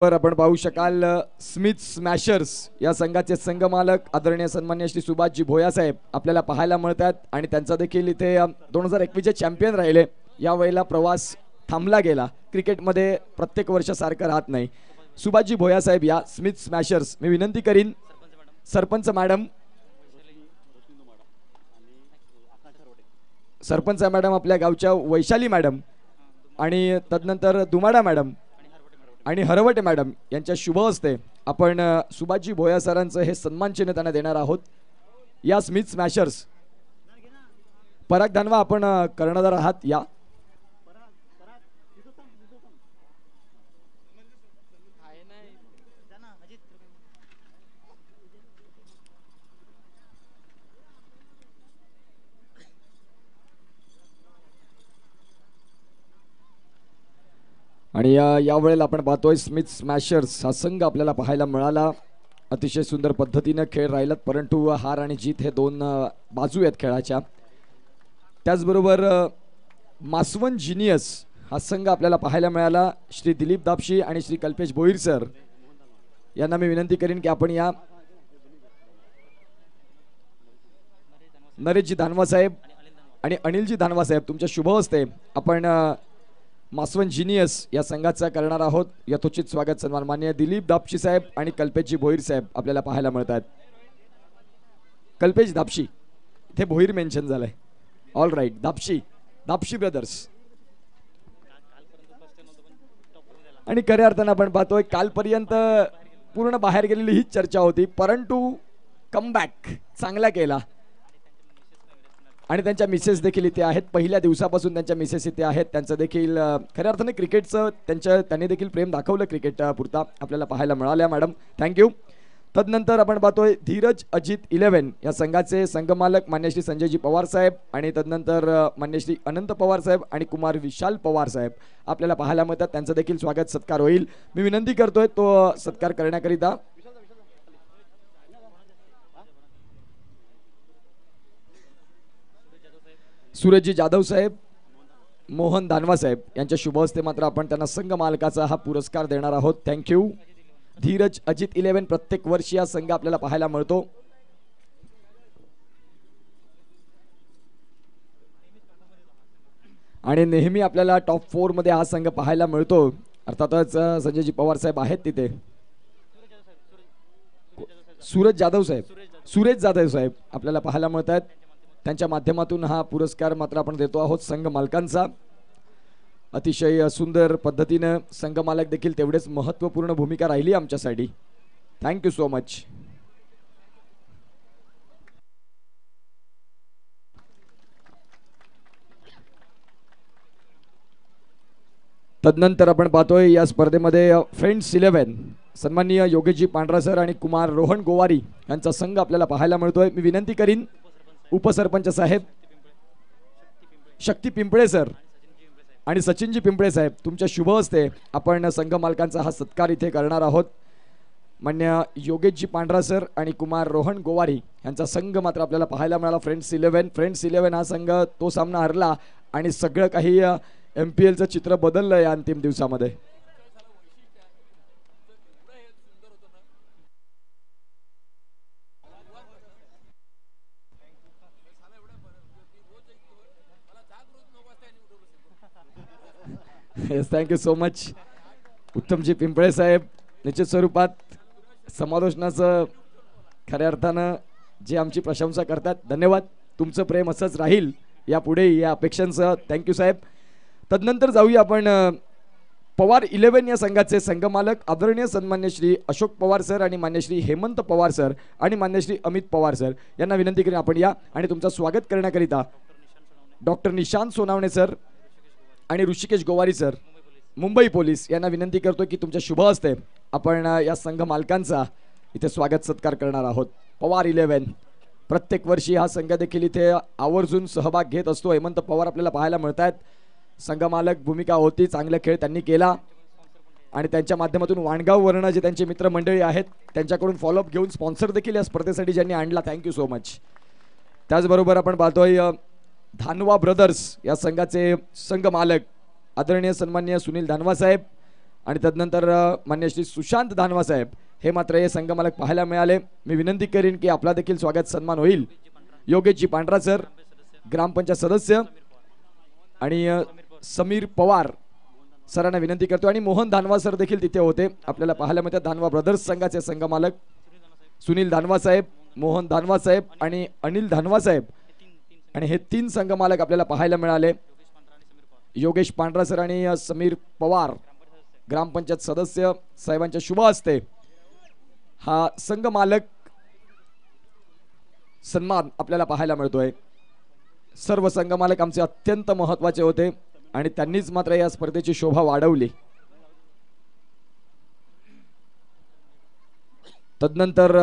तर आपण पाहू शकाल स्मिथ स्मॅशर्स या संघाचे संघ मालक आदरणीय सन्मान्य श्री सुभाषजी भोया साहेब आपल्याला पाहायला मिळतात आणि त्यांचा देखील इथे 2021 चॅम्पियन राहिले. या वेळेला प्रवास थांबला गेला. क्रिकेटमध्ये प्रत्येक वर्ष सारखं राहत नाही. सुभाषजी भोया साहेब या स्मिथ स्मॅशर्स, मी विनंती करीन सरपंच मॅडम आपल्या गावच्या वैशाली मॅडम आणि तदनंतर दुमाडा मॅडम आणि हरवटे मॅडम यांच्या शुभ हस्ते आपण सुभाषजी भोया सरांचं हे सन्मान चिन्ह त्यांना देणार आहोत. या स्मिथ स्मॅशर्स पराग धानवा आपण कर्णधार आहात. या आणि या वेळेला आपण पाहतोय स्मिथ स्मॅशर्स हा संघ आपल्याला पाहायला मिळाला. अतिशय सुंदर पद्धतीने खेळ राहिलात, परंतु हार आणि जीत हे दोन बाजू आहेत खेळाच्या. त्याचबरोबर मासवन जिनियस हा संघ आपल्याला पाहायला मिळाला. श्री दिलीप दापशी आणि श्री कल्पेश भोईर सर यांना मी विनंती करीन की आपण या नरेशजी धानवा साहेब आणि अनिलजी धानवा साहेब तुमच्या शुभ हस्ते आपण मासवन जिनियस या संघाचा करणार आहोत. यथोचित स्वागत सन्मान माननीय दिलीप दापशी साहेब आणि कल्पेशजी भोईर साहेब आपल्याला पाहायला मिळतात. कल्पेश दापशी, इथे भोईर मेन्शन झालंय. All right, Dapshi brothers. आणि खऱ्या अर्थानं आपण पाहतोय कालपर्यंत पूर्ण बाहेर गेलेली हीच चर्चा होती, परंतु कमबॅक चांगला केला आणि त्यांच्या मिसेस देखील इथे आहेत. पहिल्या दिवसापासून त्यांच्या मिसेस इथे आहेत. त्यांचं देखील खऱ्या अर्थाने क्रिकेटचं त्यांनी देखील प्रेम दाखवलं क्रिकेट पुरता आपल्याला पाहायला मिळाल्या. Madam thank you. तदनंतर आपण पाहतोय धीरज अजित 11 या संघाचे संघमालक मान्य श्री संजयजी पवार साहेब आणि तदनंतर मान्य श्री अनंत पवार साहेब आणि कुमार विशाल पवार साहेब आपल्याला पाहायला मिळतात. त्यांचं देखील स्वागत सत्कार होईल. मी विनंती करतोय तो सत्कार करण्याकरिता सूरजजी जाधव साहेब, मोहन धानवा साहेब यांच्या शुभ हस्ते मात्र आपण त्यांना संघ मालकाचा हा पुरस्कार देणार आहोत. थँक्यू. धीरज अजित 11 प्रत्येक वर्षी हा संघ आपल्याला पाहायला मिळतो. आणि नेहमी आपल्याला टॉप 4 मध्ये हा संघ पाहायला मिळतो. अर्थातच संजयजी पवार साहेब आहेत तिथे. सुरेश जाधव साहेब आपल्याला पाहायला मिळत आहेत. त्यांच्या माध्यमातून हा पुरस्कार मात्र आपण देतो आहोत संघ मालकांचा. अतिशय सुंदर पद्धतीने संघ मालक देखील तेवढेच महत्त्वपूर्ण भूमिका राहिली आमच्यासाठी. Thank you so much. तदनंतर आपण पाहतोय या स्पर्धेमध्ये फ्रेंड्स 11 सन्माननीय योगेशजी पांढरा सर आणि कुमार रोहन गोवारी यांचा संघ आपल्याला पाहायला मिळतोय. मी विनंती करीन उपसरपंच साहेब शक्ती पिंपळे सर आणि सचिनजी पिंपळे साहेब तुमच्या शुभ हस्ते आपण संघ मालकांचा हा सत्कार इथे करणार आहोत. मान्य योगेशजी पांढरा सर आणि कुमार रोहन गोवारी यांचा संघ मात्र आपल्याला पाहायला मिळाला. फ्रेंड्स 11 हा संघ तो सामना हरला आणि सगळं काही MPLचं चित्र बदललं या अंतिम दिवसामध्ये. Thank you so much. Uttamji Pimple साहेब निश्चित स्वरूपात समालोचनाचं खऱ्या अर्थानं जे आमची प्रशंसा करतात. धन्यवाद. तुमचं प्रेम असंच राहील यापुढे या अपेक्षांसह. थँक्यू साहेब. तदनंतर जाऊया आपण पवार 11 या संघाचे संघमालक आदरणीय सन्मान्य श्री अशोक पवार सर आणि मान्य श्री हेमंत पवार सर आणि मान्य श्री अमित पवार सर यांना विनंती करीन आपण या आणि तुमचं स्वागत करण्याकरिता डॉक्टर निशांत सोनावणे सर आणि ऋषिकेश गोवारी सर मुंबई पोलीस यांना विनंती करतो की तुमच्या शुभ हस्ते आपण या संघ मालकांचा इथे स्वागत सत्कार करणार आहोत. पवार 11 प्रत्येक वर्षी हा संघ देखील इथे आवर्जून सहभाग घेत असतो. हेमंत पवार आपल्याला पाहायला मिळत आहेत. संघमालक भूमिका होती, चांगला खेळ त्यांनी केला आणि त्यांच्या माध्यमातून वाणगाववरून जे त्यांचे मित्रमंडळी आहेत त्यांच्याकडून फॉलोअप घेऊन स्पॉन्सर देखील या स्पर्धेसाठी ज्यांनी आणला. Thank you so much. त्याचबरोबर आपण पाहतोय धानवा ब्रदर्स या संघाचे संघ मालक आदरणीय सन्माननीय सुनील धानवा साहेब आणि तदनंतर मान्य श्री सुशांत धानवा साहेब हे मात्र हे संघमालक पाहायला मिळाले. मी विनंती करीन की आपला देखील स्वागत सन्मान होईल. योगेशजी पांढरा सर ग्रामपंचायत सदस्य आणि समीर पवार सरांना विनंती करतो आणि मोहन धानवा सर देखील तिथे होते. आपल्याला पाहायला मिळतात धानवा ब्रदर्स संघाचे संघमालक सुनील धानवा साहेब, मोहन धानवा साहेब आणि अनिल धानवा साहेब आणि हे 3 संघमालक आपल्याला पाहायला मिळाले. योगेश पांढरा सर आणि समीर पवार ग्रामपंचायत सदस्य साहेबांच्या शुभ हस्ते हा संघमालक सन्मान आपल्याला पाहायला मिळतोय. सर्व संघमालक आमचे अत्यंत महत्त्वाचे होते आणि त्यांनीच मात्र या स्पर्धेची शोभा वाढवली. तदनंतर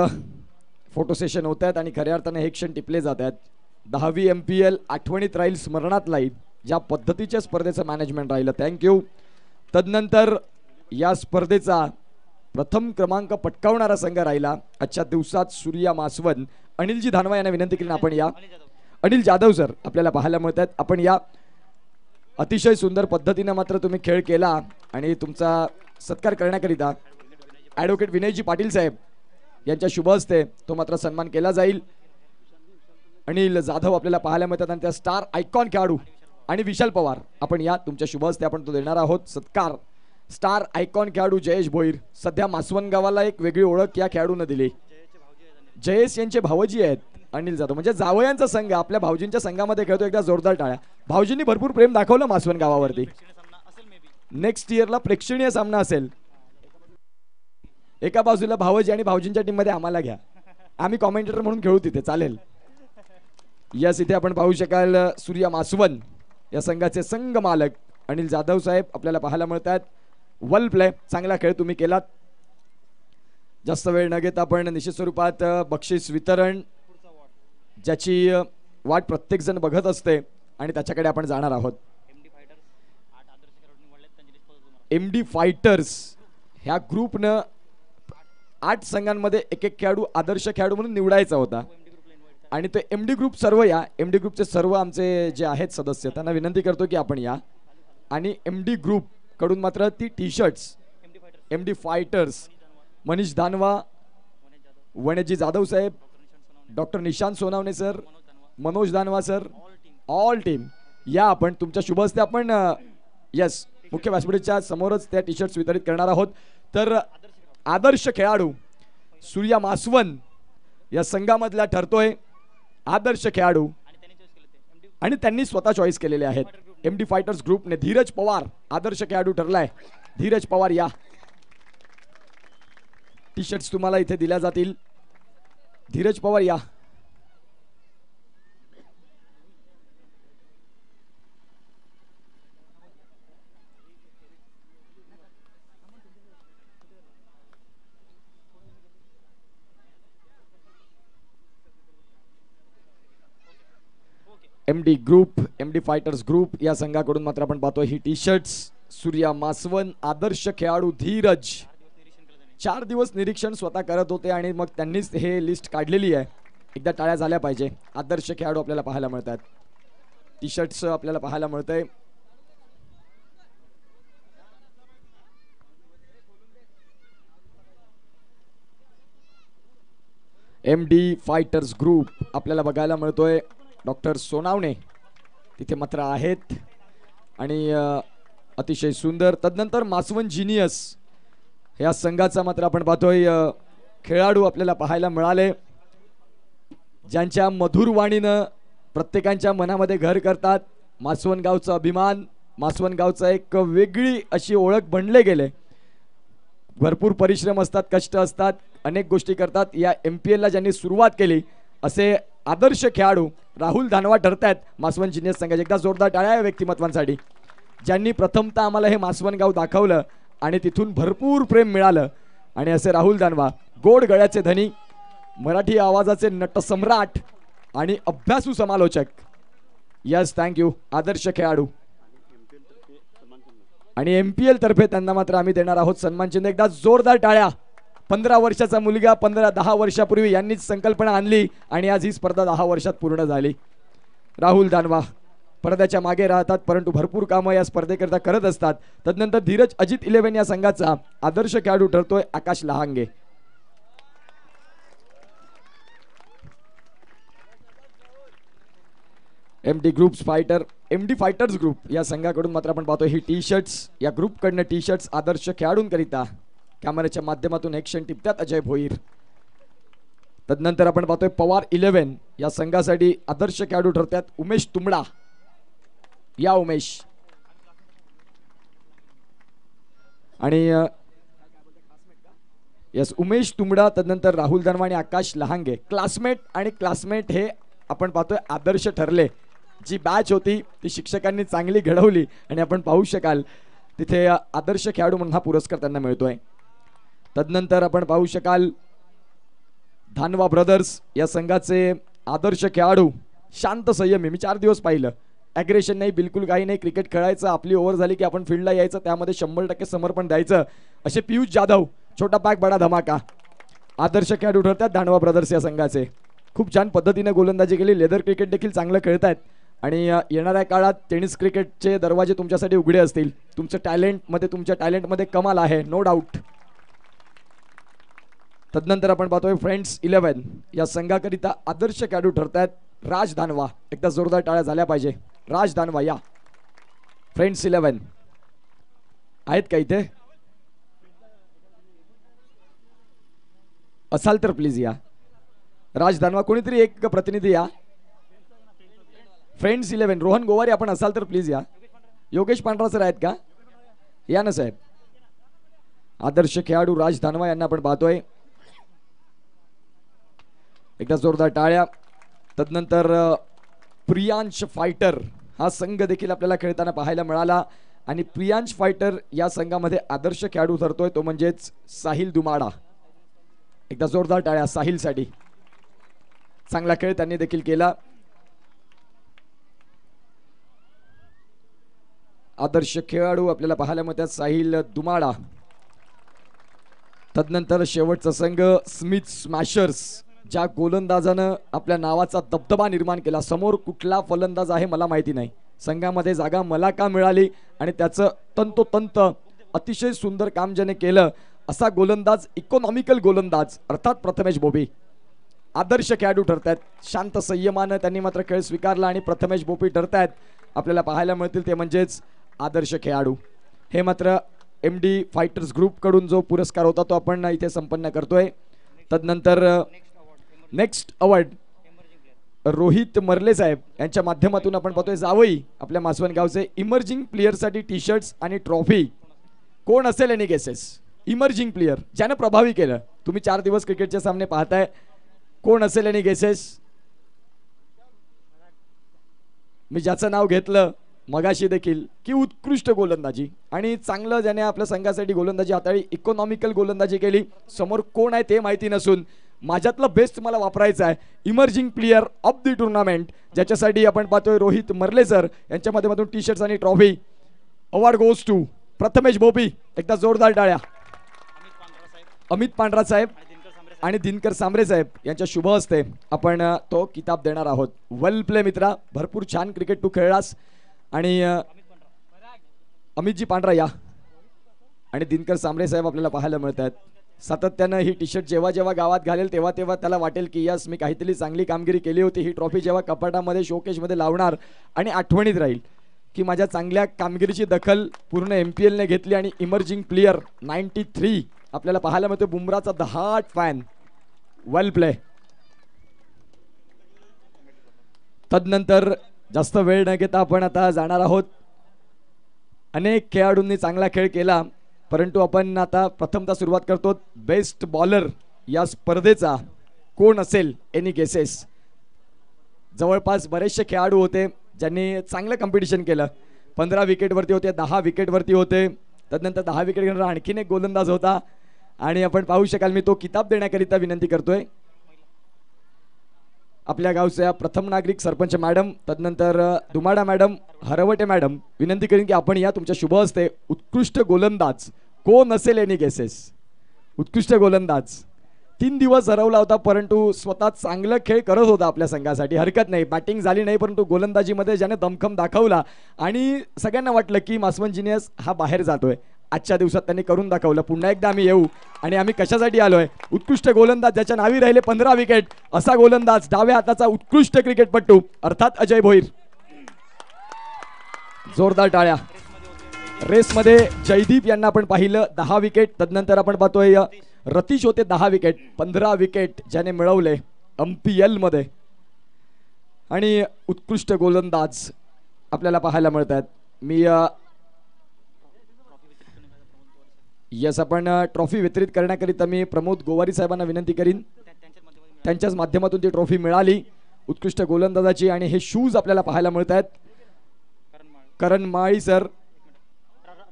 फोटो सेशन होत आहेत आणि खऱ्या अर्थाने हे क्षण टिपले जात आहेत. 10वी MPL आठवणीत राहील, स्मरणात राहील. ज्या पद्धतीच्या स्पर्धेचं मॅनेजमेंट राहिलं, थँक्यू. तदनंतर या स्पर्धेचा प्रथम क्रमांक पटकावणारा संघ राहिला आजच्या दिवसात सूर्या मासवण. अनिलजी धानवा यांना विनंती केली आपण या. अनिल जाधव सर आपल्याला पाहायला मिळत आहेत, आपण या. अतिशय सुंदर पद्धतीने मात्र तुम्ही खेळ केला आणि तुमचा सत्कार करण्याकरिता ॲडव्होकेट विनयजी पाटील साहेब यांच्या शुभ हस्ते तो मात्र सन्मान केला जाईल. अनिल जाधव आपल्याला पाहायला मिळतात आणि त्या स्टार आयकॉन खेळाडू आणि विशाल पवार आपण या, तुमच्या शुभ हस्ते आपण तो देणार आहोत सत्कार. स्टार आयकॉन खेळाडू जयेश भोईर, सध्या मासवण गावाला एक वेगळी ओळख या खेळाडूने दिली. जयेश यांचे भावजी आहेत अनिल जाधव, म्हणजे जावयांचा संघ आपल्या भाऊजींच्या संघामध्ये खेळतो. एकदा जोरदार टाळ्या. भाऊजींनी भरपूर प्रेम दाखवलं मासवण गावावरती. नेक्स्ट इयरला प्रेक्षणीय सामना असेल. एका बाजूला भावजी आणि भाऊजींच्या टीम मध्ये आम्हाला घ्या, आम्ही कॉमेंटेटर म्हणून खेळू तिथे, चालेल. यस, इथे आपण पाहू शकाल सूर्या मासवण या संघाचे संघ मालक अनिल जाधव साहेब आपल्याला पाहायला मिळतात. वेल प्ले, चांगला खेळ तुम्ही केलात. जास्त वेळ न घेता आपण निश्चित स्वरूपात बक्षीस वितरण ज्याची वाट प्रत्येक जण बघत असते आणि त्याच्याकडे आपण जाणार आहोत. MD फायटर्स ह्या ग्रुपनं 8 संघांमध्ये एक खेळाडू आदर्श खेळाडू म्हणून निवडायचा होता आणि ते MD ग्रुप सर्व या. MD ग्रुपचे सर्व आमचे जे आहेत सदस्य त्यांना विनंती करतो की आपण या आणि MD ग्रुप कडून मात्र ती T-shirts MD fighters Manish Dhanwa, Vaneji Jadhav साहेब, doctor Nishant Sonawane sir, Manoj Dhanwa sir, all team या. आपण तुमच्या शुभ हस्ते आपण यस मुख्य व्यासपीठाच्या समोरच त्या टी-शर्ट्स वितरित करणार आहोत. तर आदर्श खेळाडू सूर्या मासवण या संघामधला ठरतोय आदर्श खेळाडू आणि त्यांनी स्वतः चॉईस केलेले आहेत. MD फायटर्स ग्रुपने धीरज पवार आदर्श खेळाडू ठरलाय. धीरज पवार या. टी-शर्ट्स तुम्हाला इथे दिल्या जातील. धीरज पवार या. MD group, MD fighters group या संघाकडून मात्र आपण पाहतोय ही टी-शर्ट्स. सूर्या मासवण आदर्श खेळाडू धीरज 4 दिवस निरीक्षण स्वतः करत होते आणि मग त्यांनीच हे लिस्ट काढलेली आहे. एकदा टाळ्या झाल्या पाहिजे. आदर्श खेळाडू आपल्याला पाहायला मिळतात. टी-शर्ट्स आपल्याला पाहायला मिळतंय. MD फायटर्स ग्रुप आपल्याला बघायला मिळतोय. डॉक्टर सोनावणे तिथे मात्र आहेत आणि अतिशय सुंदर. तदनंतर मासवण जिनियस या संघाचा मात्र आपण पाहतोय खेळाडू आपल्याला पाहायला मिळाले ज्यांच्या मधुर वाणीनं प्रत्येकांच्या मनामध्ये घर करतात. मासवण गावचा अभिमान, मासवण गावचा एक वेगळी अशी ओळख बनले गेले. भरपूर परिश्रम असतात, कष्ट असतात, अनेक गोष्टी करतात. या MPL ला ज्यांनी सुरुवात केली असे आदर्श खेळाडू राहुल धानवा ठरतायत मासवण जिनियस संघाचे. एकदा जोरदार टाळ्या या व्यक्तिमत्वांसाठी ज्यांनी प्रथमतः आम्हाला हे मासवण गाव दाखवलं आणि तिथून भरपूर प्रेम मिळालं. आणि असे राहुल धानवा गोड गळ्याचे धनी, मराठी आवाजाचे नटसम्राट आणि अभ्यासू समालोचक. Yes, thank you. आदर्श खेळाडू आणि MPL तर्फे त्यांना मात्र आम्ही देणार आहोत सन्मान चिन्ह. एकदा जोरदार टाळ्या. 15 वर्षाचा मुलगा 10 वर्षापूर्वी यांनीच संकल्पना आणली आणि आज ही स्पर्धा 10 वर्षात पूर्ण झाली. राहुल धानवा पडद्याच्या मागे राहतात परंतु भरपूर कामं या स्पर्धेकरता करत असतात. तदनंतर धीरज अजित 11 या संघाचा आदर्श खेळाडू ठरतोय Akash Lahange. MD groups fighter MD fighters group या संघाकडून मात्र आपण पाहतोय ही टी शर्ट्स या ग्रुपकडनं टी शर्ट्स आदर्श खेळाडूंकरिता कॅमेऱ्याच्या माध्यमातून ॲक्शन टिपतात अजय भोईर. तदनंतर आपण पाहतोय पवार 11 या संघासाठी आदर्श खेळाडू ठरतात उमेश तुंबडा. या उमेश आणि यस उमेश तुंबडा. तदनंतर राहुल दानवा आणि आकाश लहांगे क्लासमेट आणि क्लासमेट हे आपण पाहतोय आदर्श ठरले. जी बॅच होती ती शिक्षकांनी चांगली घडवली आणि आपण पाहू शकाल तिथे आदर्श खेळाडू म्हणून हा पुरस्कार त्यांना मिळतोय. तदनंतर आपण पाहू शकाल धानवा ब्रदर्स या संघाचे आदर्श खेळाडू शांत संयमी. मी 4 दिवस पाहिलं, ॲग्रेशन नाही, बिलकुल काही नाही, क्रिकेट खेळायचं, आपली ओव्हर झाली की आपण फील्डला यायचं, त्यामध्ये 100% समर्पण द्यायचं, असे पियुष जाधव छोटा पॅक बडा धमाका आदर्श खेळाडू ठरतात धानवा ब्रदर्स या संघाचे. खूप छान पद्धतीने गोलंदाजी केली, लेदर क्रिकेट देखील चांगलं खेळतायत आणि येणाऱ्या काळात टेनिस क्रिकेटचे दरवाजे तुमच्यासाठी उघडे असतील. तुमच्या टॅलेंटमध्ये कमाल आहे, नो डाऊट. तदनंतर आपण पाहतोय फ्रेंड्स 11 या संघाकरिता आदर्श खेळाडू ठरतायत राज धानवा. एकदा जोरदार टाळ्या झाल्या पाहिजे. राज धानवा या फ्रेंड्स 11 आहेत का इथे? असाल तर प्लीज या. राज धानवा कोणीतरी एक प्रतिनिधी या. फ्रेंड्स 11 रोहन गोवारी आपण असाल तर प्लीज या. योगेश पांढरा सर आहेत का? या ना साहेब. आदर्श खेळाडू राज धानवा यांना आपण पाहतोय. एकदा जोरदार टाळ्या. तदनंतर प्रियांश फायटर हा संघ देखील आपल्याला खेळताना पाहायला मिळाला आणि प्रियांश फायटर या संघामध्ये आदर्श खेळाडू ठरतोय तो म्हणजेच साहिल दुमाडा. एकदा जोरदार टाळ्या साहिलसाठी. चांगला खेळ त्यांनी देखील केला. आदर्श खेळाडू आपल्याला पाहायला मिळतात साहिल दुमाडा. तदनंतर शेवटचा संघ स्मिथ स्मॅशर्स. ज्या गोलंदाजानं आपल्या नावाचा दबदबा निर्माण केला, समोर कुठला फलंदाज आहे मला माहिती नाही, संघामध्ये जागा मला का मिळाली आणि त्याचं तंतोतंत अतिशय सुंदर काम ज्याने केलं असा गोलंदाज, इकॉनॉमिकल गोलंदाज अर्थात प्रथमेश बोबी आदर्श खेळाडू ठरतायत. शांत संयमानं त्यांनी मात्र खेळ स्वीकारला आणि प्रथमेश बोबी ठरतायत आपल्याला पाहायला मिळतील ते म्हणजेच आदर्श खेळाडू. हे मात्र एमडी फायटर्स ग्रुप कडून जो पुरस्कार होता तो आपण इथे संपन्न करतोय. तदनंतर नेक्स्ट अवॉर्ड रोहित मर्ले साहेब यांच्या माध्यमातून आपण पाहतोय जावई आपल्या मासवण गावचे इमर्जिंग प्लेयरसाठी टी शर्ट्स आणि ट्रॉफी. कोण असेल एनी गेसेस? इमर्जिंग प्लेयर ज्यानं प्रभावी केलं. तुम्ही 4 दिवस क्रिकेटचे सामने पाहताय, कोण असेल एनी गेसेस? मी ज्याचं नाव घेतलं मगाशी देखील की उत्कृष्ट गोलंदाजी आणि चांगलं ज्याने आपल्या संघासाठी गोलंदाजी हाताळली, इकॉनॉमिकल गोलंदाजी केली. समोर कोण आहे ते माहिती नसून माझ्यातलं बेस्ट मला वापरायचं आहे. Emerging player of the tournament ज्याच्यासाठी आपण पाहतोय रोहित मर्ले सर यांच्या माध्यमातून टी शर्ट्स आणि trophy. Award goes to Prathamesh Bobi. एकदा जोरदार टाळ्या. अमित पांढरा साहेब आणि दिनकर सांबरे साहेब यांच्या शुभ हस्ते आपण तो किताब देणार आहोत. वेल प्ले मित्रा, भरपूर छान क्रिकेट तू खेळलास आणि अमितजी पांढरा या आणि दिनकर सांबरे साहेब आपल्याला पाहायला मिळत आहेत. सातत्यानं ही टी शर्ट जेव्हा जेव्हा गावात घालेल तेव्हा तेव्हा त्याला वाटेल की यस मी काहीतरी चांगली कामगिरी केली होती. ही ट्रॉफी जेव्हा कपाटामध्ये शोकेशमध्ये लावणार आणि आठवणीत राहील की माझ्या चांगल्या कामगिरीची दखल पूर्ण MPLने घेतली. आणि इमर्जिंग प्लेयर 93 आपल्याला पाहायला मिळतो. बुमराचा the heart fan. Well play. तदनंतर जास्त वेळ न घेता आपण आता जाणार आहोत. अनेक खेळाडूंनी चांगला खेळ केला परंतु आपण आता प्रथमतः सुरुवात करतो बेस्ट बॉलर या स्पर्धेचा. कोण असेल एनी गेसेस? जवळपास बरेचसे खेळाडू होते ज्यांनी चांगलं कॉम्पिटिशन केलं. 15 विकेटवरती होते, 10 विकेटवरती होते. तदनंतर 10 विकेट घेणारा आणखीन एक गोलंदाज होता आणि आपण पाहू शकाल मी तो किताब देण्याकरिता विनंती करतोय. आपल्या गावच्या प्रथम नागरिक सरपंच मॅडम, तदनंतर दुमाडा मॅडम, हरवटे मॅडम, विनंती करीन की आपण या तुमच्या शुभ हस्ते उत्कृष्ट गोलंदाज कोण असेल एनी गेसेस? उत्कृष्ट गोलंदाज 3 दिवस हरवला होता, परंतु स्वतः चांगलं खेळ करत होता आपल्या संघासाठी, हरकत नाही. बॅटिंग झाली नाही, परंतु गोलंदाजीमध्ये ज्याने दमखम दाखवला आणि सगळ्यांना वाटलं की मासवण जिनियस हा बाहेर जातोय. आजच्या दिवसात त्यांनी करून दाखवलं. पुन्हा एकदा आम्ही येऊ आणि आम्ही कशासाठी आलोय, उत्कृष्ट गोलंदाज ज्याच्या नावी राहिले 15 विकेट असा गोलंदाज, डाव्या हाताचा उत्कृष्ट क्रिकेटपटू अर्थात अजय भोईर. जोरदार टाळ्या. रेसमध्ये जयदीप यांना आपण पाहिलं 10 विकेट. तदनंतर आपण पाहतोय रतीश होते 10 विकेट. 15 विकेट ज्याने मिळवले MPL मध्ये आणि उत्कृष्ट गोलंदाज आपल्याला पाहायला मिळत आहेत. मी यस आपण ट्रॉफी वितरित करण्याकरिता मी प्रमोद गोवारी साहेबांना विनंती करीन. त्यांच्याच माध्यमातून ती ट्रॉफी मिळाली उत्कृष्ट गोलंदाजाची आणि हे शूज आपल्याला पाहायला मिळत आहेत. करण माळी सर,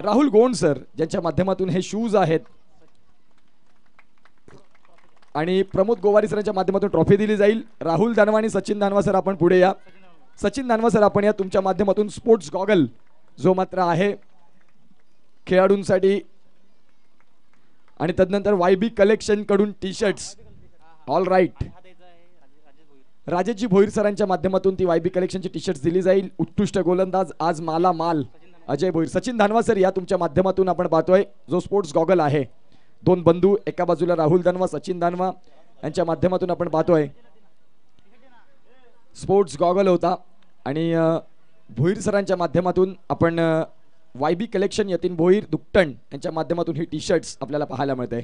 राहुल गोंड सर ज्यांच्या माध्यमातून हे शूज आहेत आणि प्रमोद गोवारी सरांच्या माध्यमातून ट्रॉफी दिली जाईल. राहुल दानवा आणि सचिन दानवा सर आपण पुढे या. सचिन दानवा सर आपण या. तुमच्या माध्यमातून स्पोर्ट्स गॉगल जो मात्र आहे खेळाडूंसाठी आणि तदनंतर YB कलेक्शन कडून T-shirts. All right. Rajeshji Bhoir सरांच्या माध्यमातून ती YB कलेक्शनची टी शर्ट्स दिली जाईल. उत्कृष्ट गोलंदाज आज माला माल अजय भोईर. सचिन धानवा सर या तुमच्या माध्यमातून आपण पाहतोय जो स्पोर्ट्स गॉगल आहे. 2 बंधू, एका बाजूला राहुल दानवा सचिन दानवा यांच्या माध्यमातून आपण पाहतोय स्पोर्ट्स गॉगल होता आणि भोईर सरांच्या माध्यमातून आपण YB कलेक्शन यतीन भोईर दुकटण यांच्या माध्यमातून ही टी शर्ट्स आपल्याला पाहायला मिळते.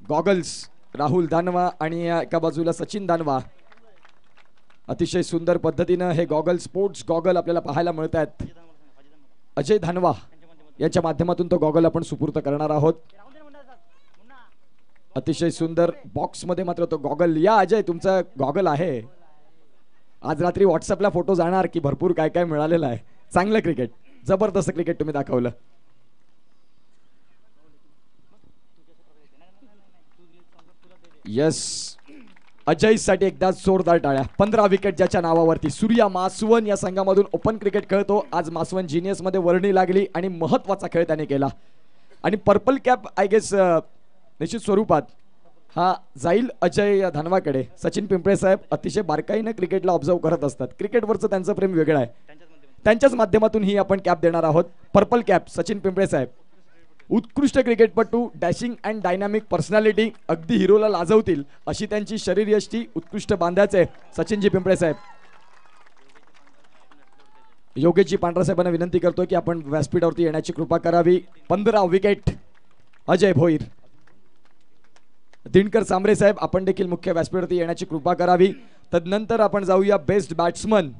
गॉगल्स राहुल दानवा आणि एका बाजूला सचिन दानवा. अतिशय सुंदर पद्धतीनं हे गॉगल स्पोर्ट्स गॉगल आपल्याला पाहायला मिळत आहेत. अजय धानवा यांच्या माध्यमातून तो गॉगल आपण सुपूर्त करणार आहोत. अतिशय सुंदर बॉक्स मध्ये मात्र तो गॉगल. या अजय तुमचा गॉगल आहे. आज रात्री व्हॉट्सअपला फोटो जाणार की भरपूर काय काय मिळालेलं आहे. चांगलं क्रिकेट, जबरदस्त क्रिकेट तुम्ही दाखवलं. यस अजय साठी एकदा जोरदार टाळ्या. 15 विकेट ज्याच्या नावावरती. सूर्या मासवण या संघामधून ओपन क्रिकेट खेळतो. आज मासवण जिनियस मध्ये वर्णी लागली आणि महत्वाचा खेळ त्याने केला आणि पर्पल कॅप आय गेस निश्चित स्वरूपात हा जाईल अजय धानवाकडे. सचिन पिंपळे साहेब अतिशय बारकाईनं क्रिकेटला ऑब्झर्व करत असतात. क्रिकेटवरचं त्यांचं प्रेम वेगळं आहे. त्यांच्याच माध्यमातून ही आपण कॅप देणार आहोत. पर्पल कॅप सचिन पिंपळे साहेब. उत्कृष्ट क्रिकेटपटू, डॅशिंग अँड डायनामिक पर्सनॅलिटी, अगदी हिरोला लाजवतील अशी त्यांची शरीरयष्टी, उत्कृष्ट बांध्याचे सचिनजी पिंपळे साहेब. योगेशजी पांढरा साहेबांना विनंती करतो की आपण व्यासपीठावरती येण्याची कृपा करावी. 15 विकेट अजय भोईर. दिनकर सांबरे साहेब आपण देखील मुख्य व्यासपीठावरती येण्याची कृपा करावी. तदनंतर आपण जाऊया बेस्ट बॅट्समन.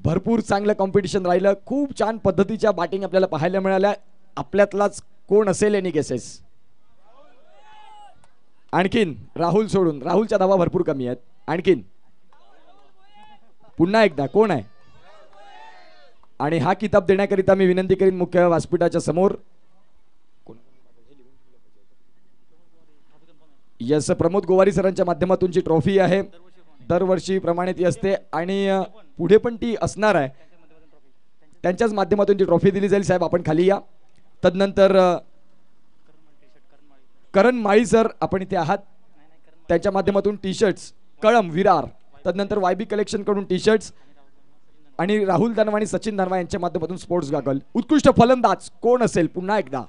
भरपूर चांगलं कॉम्पिटिशन राहिलं. खूप छान पद्धतीच्या बॅटिंग आपल्याला पाहायला मिळाल्या. आपल्यातलाच कोण असेल एनी गेसेस? आणखीन राहुल सोडून. राहुलच्या धावा भरपूर कमी आहेत. आणखीन पुन्हा एकदा कोण आहे? आणि हा किताब देण्याकरिता मी विनंती करीन मुख्य व्यासपीठाच्या समोर. यस प्रमोद गोवारी सरांच्या माध्यमातून जी ट्रॉफी आहे दरवर्षी प्रमाणे ती असते आणि पुढे पण ती असणार आहे. त्यांच्याच माध्यमातून ती ट्रॉफी दिली जाईल. साहेब आपण खाली या. तदनंतर करण माळी सर आपण इथे आहात. त्यांच्या माध्यमातून टी शर्ट्स कळम विरार. तदनंतर YB कलेक्शन कडून टी शर्ट्स आणि राहुल दानवा आणि सचिन दानवा यांच्या माध्यमातून स्पोर्ट्स गॉगल. उत्कृष्ट फलंदाज कोण असेल? पुन्हा एकदा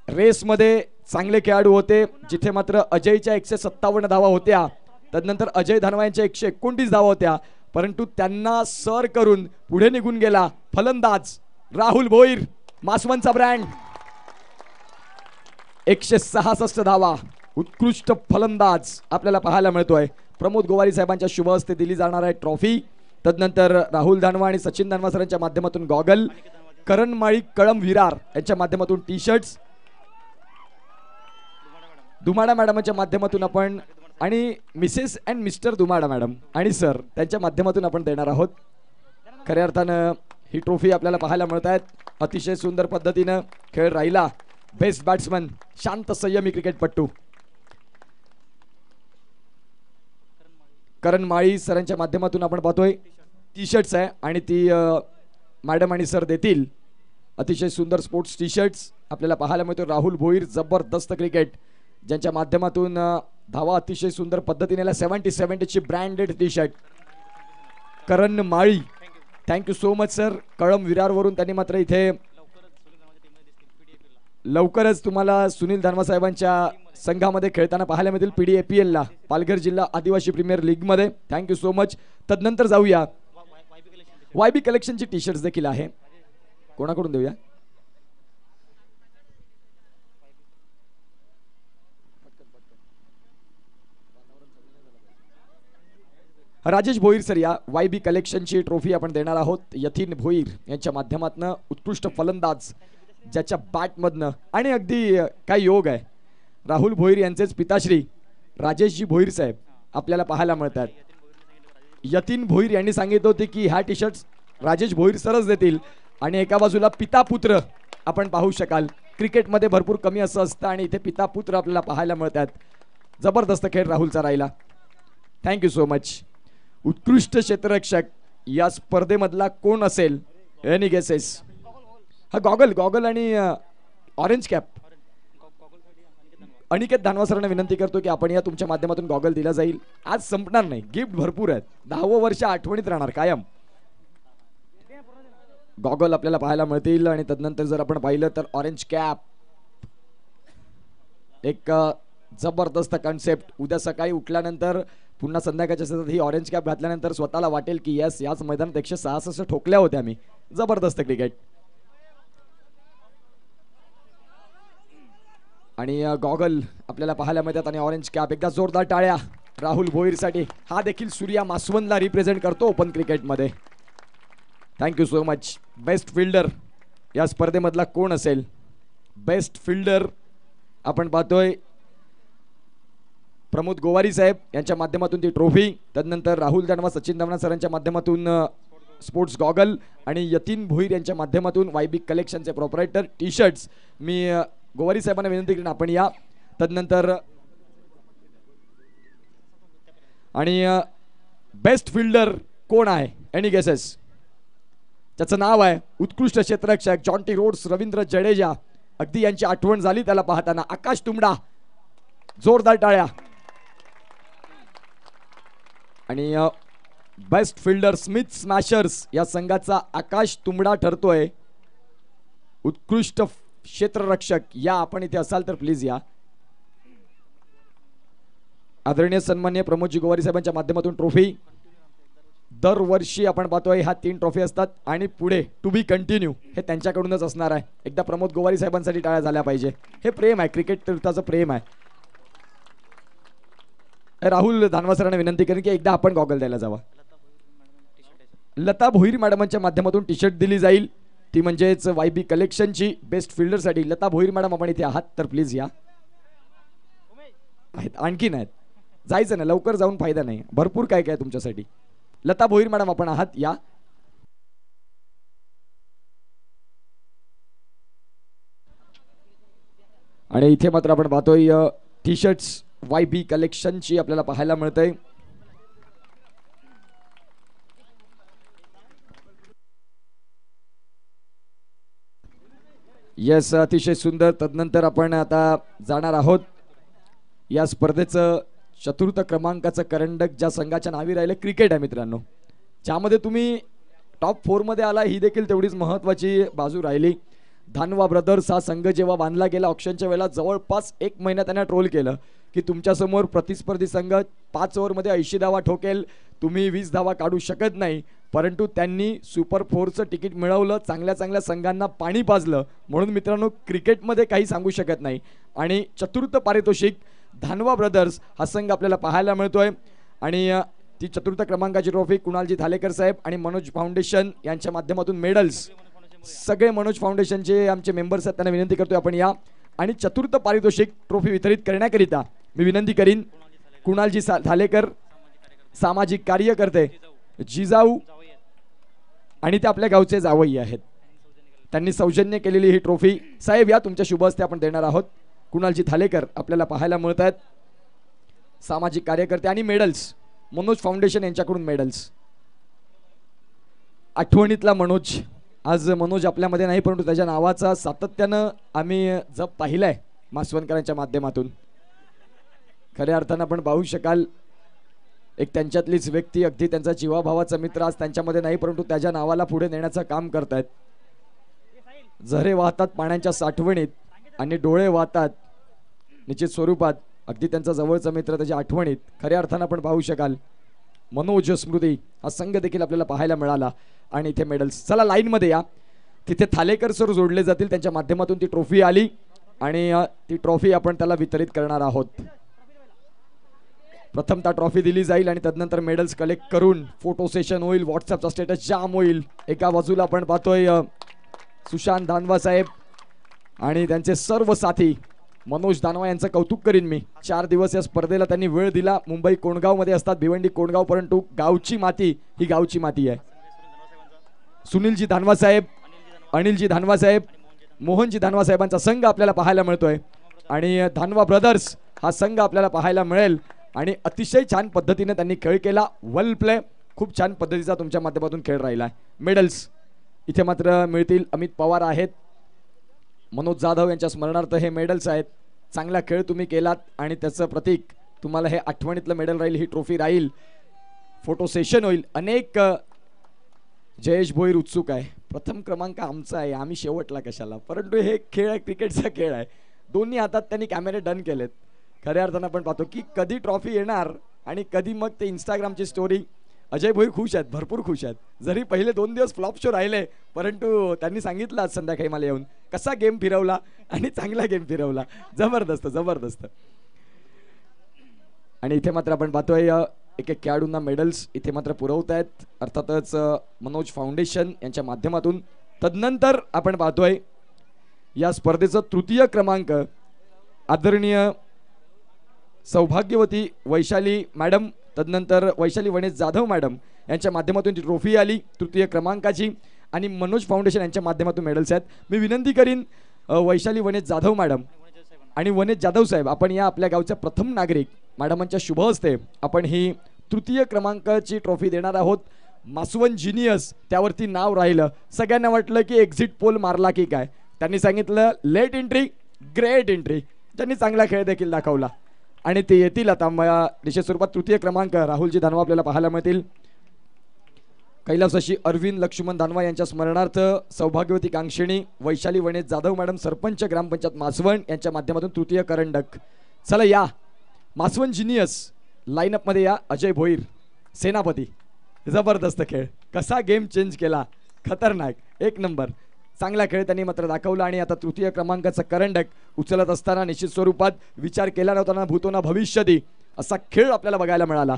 रेसमध्ये चांगले खेळाडू होते जिथे मात्र अजयच्या 157 धावा होत्या. तदनंतर अजय धानवा यांच्या 129 धावा होत्या, परंतु त्यांना सर करून पुढे निघून गेला फलंदाज राहुल भोईर, मासवणचा ब्रँड. 166 धावा. उत्कृष्ट फलंदाज आपल्याला पाहायला मिळतोय. प्रमोद गोवारी साहेबांच्या शुभ हस्ते दिली जाणार आहे ट्रॉफी. तदनंतर राहुल दानवा आणि सचिन दानवा सरांच्या माध्यमातून गॉगल. करण माळी कळम विरार यांच्या माध्यमातून टी शर्ट्स. दुमाडा मॅडमच्या माध्यमातून आपण आणि मिसेस अँड मिस्टर दुमाडा मॅडम आणि सर त्यांच्या माध्यमातून आपण देणार आहोत. खऱ्या अर्थानं ही ट्रॉफी आपल्याला पाहायला मिळत आहेत. अतिशय सुंदर पद्धतीनं खेळ राहिला. बेस्ट बॅट्समन शांत संयमी क्रिकेटपटू करण माळी सरांच्या माध्यमातून आपण पाहतोय टी शर्ट्स आहे आणि ती मॅडम आणि सर देतील. अतिशय सुंदर स्पोर्ट्स टी शर्ट्स आपल्याला पाहायला मिळतो. राहुल भोईर जबरदस्त क्रिकेट ज्यांच्या माध्यमातून धावा अतिशय सुंदर पद्धतीने 70 ची ब्रँडेड टी शर्ट करण माळी, थँक्यू सो मच सर. कळम विरारवरून त्यांनी मात्र इथे लवकरच तुम्हाला सुनील धानवा साहेबांच्या संघामध्ये खेळताना पाहायला मिळतील PDAPL ला, पालघर जिल्हा आदिवासी प्रीमियर लीग मध्ये. Thank you so much. तदनंतर जाऊया YB कलेक्शनची टी शर्ट्स देखील आहे. कोणाकडून देऊया? राजेश भोईर सर, या YB कलेक्शनची ट्रॉफी आपण देणार आहोत. यतीन भोईर यांच्या माध्यमातून उत्कृष्ट फलंदाज, ज्याच्या बॅटमधनं आणि अगदी काय योग आहे, राहुल भोईर यांचेच पिताश्री राजेशजी भोईर साहेब आपल्याला पाहायला मिळतात. यतीन भोईर यांनी सांगितले होते की ह्या टी शर्ट्स राजेश भोईर सरच देतील आणि एका बाजूला पिता पुत्र आपण पाहू शकाल. क्रिकेटमध्ये भरपूर कमी असं असतं आणि इथे पिता पुत्र आपल्याला पाहायला मिळतात. जबरदस्त खेळ राहुलचा राहिला. Thank you so much. उत्कृष्ट क्षेत्ररक्षक या स्पर्धेमधला कोण असेल? Any guesses? हा गॉगल आणि ऑरेंज कॅप. अनिकेत धानवा सरांना विनंती करतो की आपण या तुमच्या माध्यमातून गॉगल दिला जाईल. आज संपणार नाही, गिफ्ट भरपूर आहेत. 10वं वर्ष आठवणीत राहणार कायम. गॉगल आपल्याला पाहायला मिळतील आणि तदनंतर जर आपण पाहिलं तर ऑरेंज कॅप, एक जबरदस्त कन्सेप्ट. उद्या सकाळी उठल्यानंतर पुन्हा संध्याकाळच्या सतत ही ऑरेंज कॅप घातल्यानंतर स्वतःला वाटेल की यस, याच मैदानात 166 ठोकल्या होत्या मी. जबरदस्त क्रिकेट. आणि गॉगल आपल्याला पाहायला मिळतात आणि ऑरेंज कॅप. एकदा जोरदार टाळ्या राहुल भोईरसाठी. हा देखील सूर्या मासवनला रिप्रेझेंट करतो ओपन क्रिकेटमध्ये. Thank you so much. Best fielder या स्पर्धेमधला कोण असेल? बेस्ट फिल्डर आपण पाहतोय प्रमोद गोवारी साहेब यांच्या माध्यमातून ती ट्रॉफी. तदनंतर राहुल धानवा, सचिन धानवा सरांच्या माध्यमातून स्पोर्ट्स गॉगल आणि यतीन भोईर यांच्या माध्यमातून YB कलेक्शनचे प्रोप्रायटर टी शर्ट्स. मी गोवारी साहेबांना विनंती करेन आपण या. तदनंतर आणि बेस्ट फिल्डर कोण आहे? Any guesses? त्याचं नाव आहे उत्कृष्ट क्षेत्ररक्षक जॉन्टी रोड्स रवींद्र जडेजा. अगदी यांची आठवण झाली त्याला पाहताना. आकाश तुंबडा. जोरदार टाळ्या. आणि बेस्ट फिल्डर स्मिथ स्मॅशर्स या संघाचा आकाश तुंबडा ठरतोय. उत्कृष्ट क्षेत्ररक्षक या आपण इथे असाल तर प्लीज या. आदरणीय सन्माननीय प्रमोदजी गोवारी साहेबांच्या माध्यमातून ट्रॉफी. दरवर्षी आपण पाहतोय ह्या 3 ट्रॉफी असतात आणि पुढे टू बी कंटिन्यू हे त्यांच्याकडूनच असणार आहे. एकदा प्रमोद गोवारी साहेबांसाठी टाळ्या झाल्या पाहिजे. हे प्रेम आहे, क्रिकेट तीर्थाचं प्रेम आहे. राहुल धानवा सरांना विनंती करेन की एकदा आपण गॉगल द्यायला जावा. लता भोईर मॅडमांच्या माध्यमातून टी शर्ट दिली जाईल, ती म्हणजेच YB कलेक्शनची बेस्ट फिल्डरसाठी. लता भोईर मॅडम आपण इथे आहात तर प्लीज या. आणखी नाहीत, जायचं नाही, लवकर जाऊन फायदा नाही. भरपूर काय काय तुमच्यासाठी. लता भोईर मॅडम आपण आहात या. आणि इथे मात्र आपण पाहतोय टी शर्ट्स YB कलेक्शनची आपल्याला पाहायला मिळतंय. यस, अतिशय सुंदर. तदनंतर आपण आता जाणार आहोत या स्पर्धेचं चतुर्थ क्रमांकाचं करंडक ज्या संघाच्या नावी राहिलं. क्रिकेट आहे मित्रांनो, ज्यामध्ये तुम्ही टॉप 4 मध्ये आला, ही देखील तेवढीच महत्त्वाची बाजू राहिली. धानवा ब्रदर्स हा संघ जेव्हा बांधला गेला ऑप्शनच्या वेळेला जवळपास 1 महिना त्यांना ट्रोल केलं की तुमच्यासमोर प्रतिस्पर्धी संघ 5 ओव्हरमध्ये 80 धावा ठोकेल, तुम्ही 20 धावा काढू शकत नाही. परंतु त्यांनी सुपर 4चं तिकीट मिळवलं, चांगल्या चांगल्या संघांना पाणी पाजलं. म्हणून मित्रांनो, क्रिकेटमध्ये काही सांगू शकत नाही. आणि चतुर्थ पारितोषिक धानवा ब्रदर्स हा संघ आपल्याला पाहायला मिळतोय. आणि ती चतुर्थ क्रमांकाची ट्रॉफी कुणालजी थालेकर साहेब आणि मनोज फाउंडेशन यांच्या माध्यमातून मेडल्स. सगळे मनोज फाउंडेशनचे आमचे मेंबर्स आहेत, त्यांना विनंती करतोय आपण या. आणि चतुर्थ पारितोषिक ट्रॉफी वितरित करण्याकरिता मी विनंती करीन कुणालजी थालेकर, सामाजिक कार्यकर्ते, जिजाऊ आणि ते आपल्या गावचे जावई आहेत, त्यांनी सौजन्य केलेली ही ट्रॉफी. साहेब या, तुमच्या शुभ हस्ते आपण देणार आहोत. कुणालजी थालेकर आपल्याला पाहायला मिळत आहेत, सामाजिक कार्यकर्ते. आणि मेडल्स मनोज फाउंडेशन यांच्याकडून मेडल्स. आठवणीतला मनोज. आज मनोज आपल्यामध्ये नाही, परंतु त्याच्या नावाचा सातत्यानं आम्ही जप पाहिलाय मासवणकरांच्या माध्यमातून. खऱ्या अर्थानं आपण पाहू शकाल एक त्यांच्यातलीच व्यक्ती, अगदी त्यांचा जीवाभावाचा मित्र आज त्यांच्यामध्ये नाही, परंतु त्याच्या नावाला पुढे नेण्याचं काम करतायत. झरे वाहतात पाण्याच्या साठवणीत आणि डोळे वाहतात निश्चित स्वरूपात अगदी त्यांचा जवळचा मित्र त्याच्या आठवणीत. खऱ्या अर्थानं आपण पाहू शकाल मनोज स्मृती हा संघ देखील आपल्याला पाहायला मिळाला. आणि इथे मेडल्स. चला लाईन मध्ये या, तिथे थालेकर सर जोडले जातील, त्यांच्या माध्यमातून ती ट्रॉफी आली आणि ती ट्रॉफी आपण त्याला वितरित करणार आहोत. प्रथमतः ट्रॉफी दिली जाईल आणि तदनंतर मेडल्स कलेक्ट करून फोटो सेशन होईल, व्हॉट्सअपचा स्टेटस जाम होईल. एका बाजूला आपण पाहतोय सुशांत दानवा साहेब आणि त्यांचे सर्व साथी. मनोज दानवा यांचं कौतुक करीन मी. 4 दिवस या स्पर्धेला त्यांनी वेळ दिला. मुंबई कोंडगाव मध्ये असतात, भिवंडी कोंडगाव, परंतु गावची माती ही गावची माती आहे. सुनीलजी धानवा साहेब, अनिलजी धानवा साहेब, मोहनजी धानवा साहेबांचा संघ आपल्याला पाहायला मिळतोय आणि धानवा ब्रदर्स हा संघ आपल्याला पाहायला मिळेल. आणि अतिशय छान पद्धतीने त्यांनी खेळ केला. वेल प्ले, खूप छान पद्धतीचा तुमच्या माध्यमातून खेळ राहिला. मेडल्स इथे मात्र मिळतील. अमित पवार आहेत, मनोज जाधव यांच्या स्मरणार्थ हे मेडल्स आहेत. चांगला खेळ तुम्ही केलात आणि त्याचं प्रतीक तुम्हाला हे आठवणीतलं मेडल राहील, ही ट्रॉफी राहील. फोटो सेशन होईल. अनेक जयेश भोईर उत्सुक आहे, प्रथम क्रमांक आमचा आहे, आम्ही शेवटला कशाला, परंतु हे खेळ आहे, क्रिकेटचा खेळ आहे. दोन्ही हातात त्यांनी कॅमेरे डन केलेत. खऱ्या अर्थानं आपण पाहतो की कधी ट्रॉफी येणार आणि कधी मग ते इंस्टाग्रामची स्टोरी. अजय भोईर खुश आहेत, भरपूर खुश आहेत. जरी पहिले 2 दिवस फ्लॉप शो राहिले, परंतु त्यांनी सांगितलं आज संध्याकाळी मला येऊन कसा गेम फिरवला आणि चांगला गेम फिरवला. जबरदस्त जबरदस्त. आणि इथे मात्र आपण पाहतोय एक एक खेळाडूंना मेडल्स इथे मात्र पुरवत आहेत, अर्थातच मनोज फाउंडेशन यांच्या माध्यमातून. तदनंतर आपण पाहतोय या स्पर्धेचं 3य क्रमांक आदरणीय सौभाग्यवती वैशाली मॅडम, तदनंतर वैशाली वणेश जाधव मॅडम यांच्या माध्यमातून ती ट्रॉफी आली 3य क्रमांकाची. आणि मनोज फाउंडेशन यांच्या माध्यमातून मेडल्स आहेत. मी विनंती करीन वैशाली वणेश जाधव मॅडम आणि वणेश जाधव साहेब, आपण या आपल्या गावच्या प्रथम नागरिक मॅडमांच्या शुभ हस्ते आपण ही 3य क्रमांकाची ट्रॉफी देणार आहोत. मासवन जिनियस त्यावरती नाव राहिलं. सगळ्यांना वाटलं की एक्झिट पोल मारला की काय, त्यांनी सांगितलं लेट एंट्री ग्रेट एंट्री. त्यांनी चांगला खेळ देखील दाखवला आणि ते येतील आता निश्चित स्वरूपात. 3य क्रमांक राहुलजी धानवा आपल्याला पाहायला मिळतील. कैलासाशी अरविंद लक्ष्मण धानवा यांच्या स्मरणार्थ सौभाग्यवती कांक्षिणी वैशाली वणेश जाधव मॅडम, सरपंच ग्रामपंचायत मासवण यांच्या माध्यमातून 3य करंडक. चला या मासवण जिनियस लाईनअप मध्ये या. अजय भोईर सेनापती, जबरदस्त खेळ, कसा गेम चेंज केला, खतरनाक, एक नंबर. चांगला खेळ त्यांनी मात्र दाखवला. आणि आता 3य क्रमांकाचा करंडक उचलत असताना निश्चित स्वरूपात विचार केला नव्हता ना भूतो ना भविष्यती असा खेळ आपल्याला बघायला मिळाला.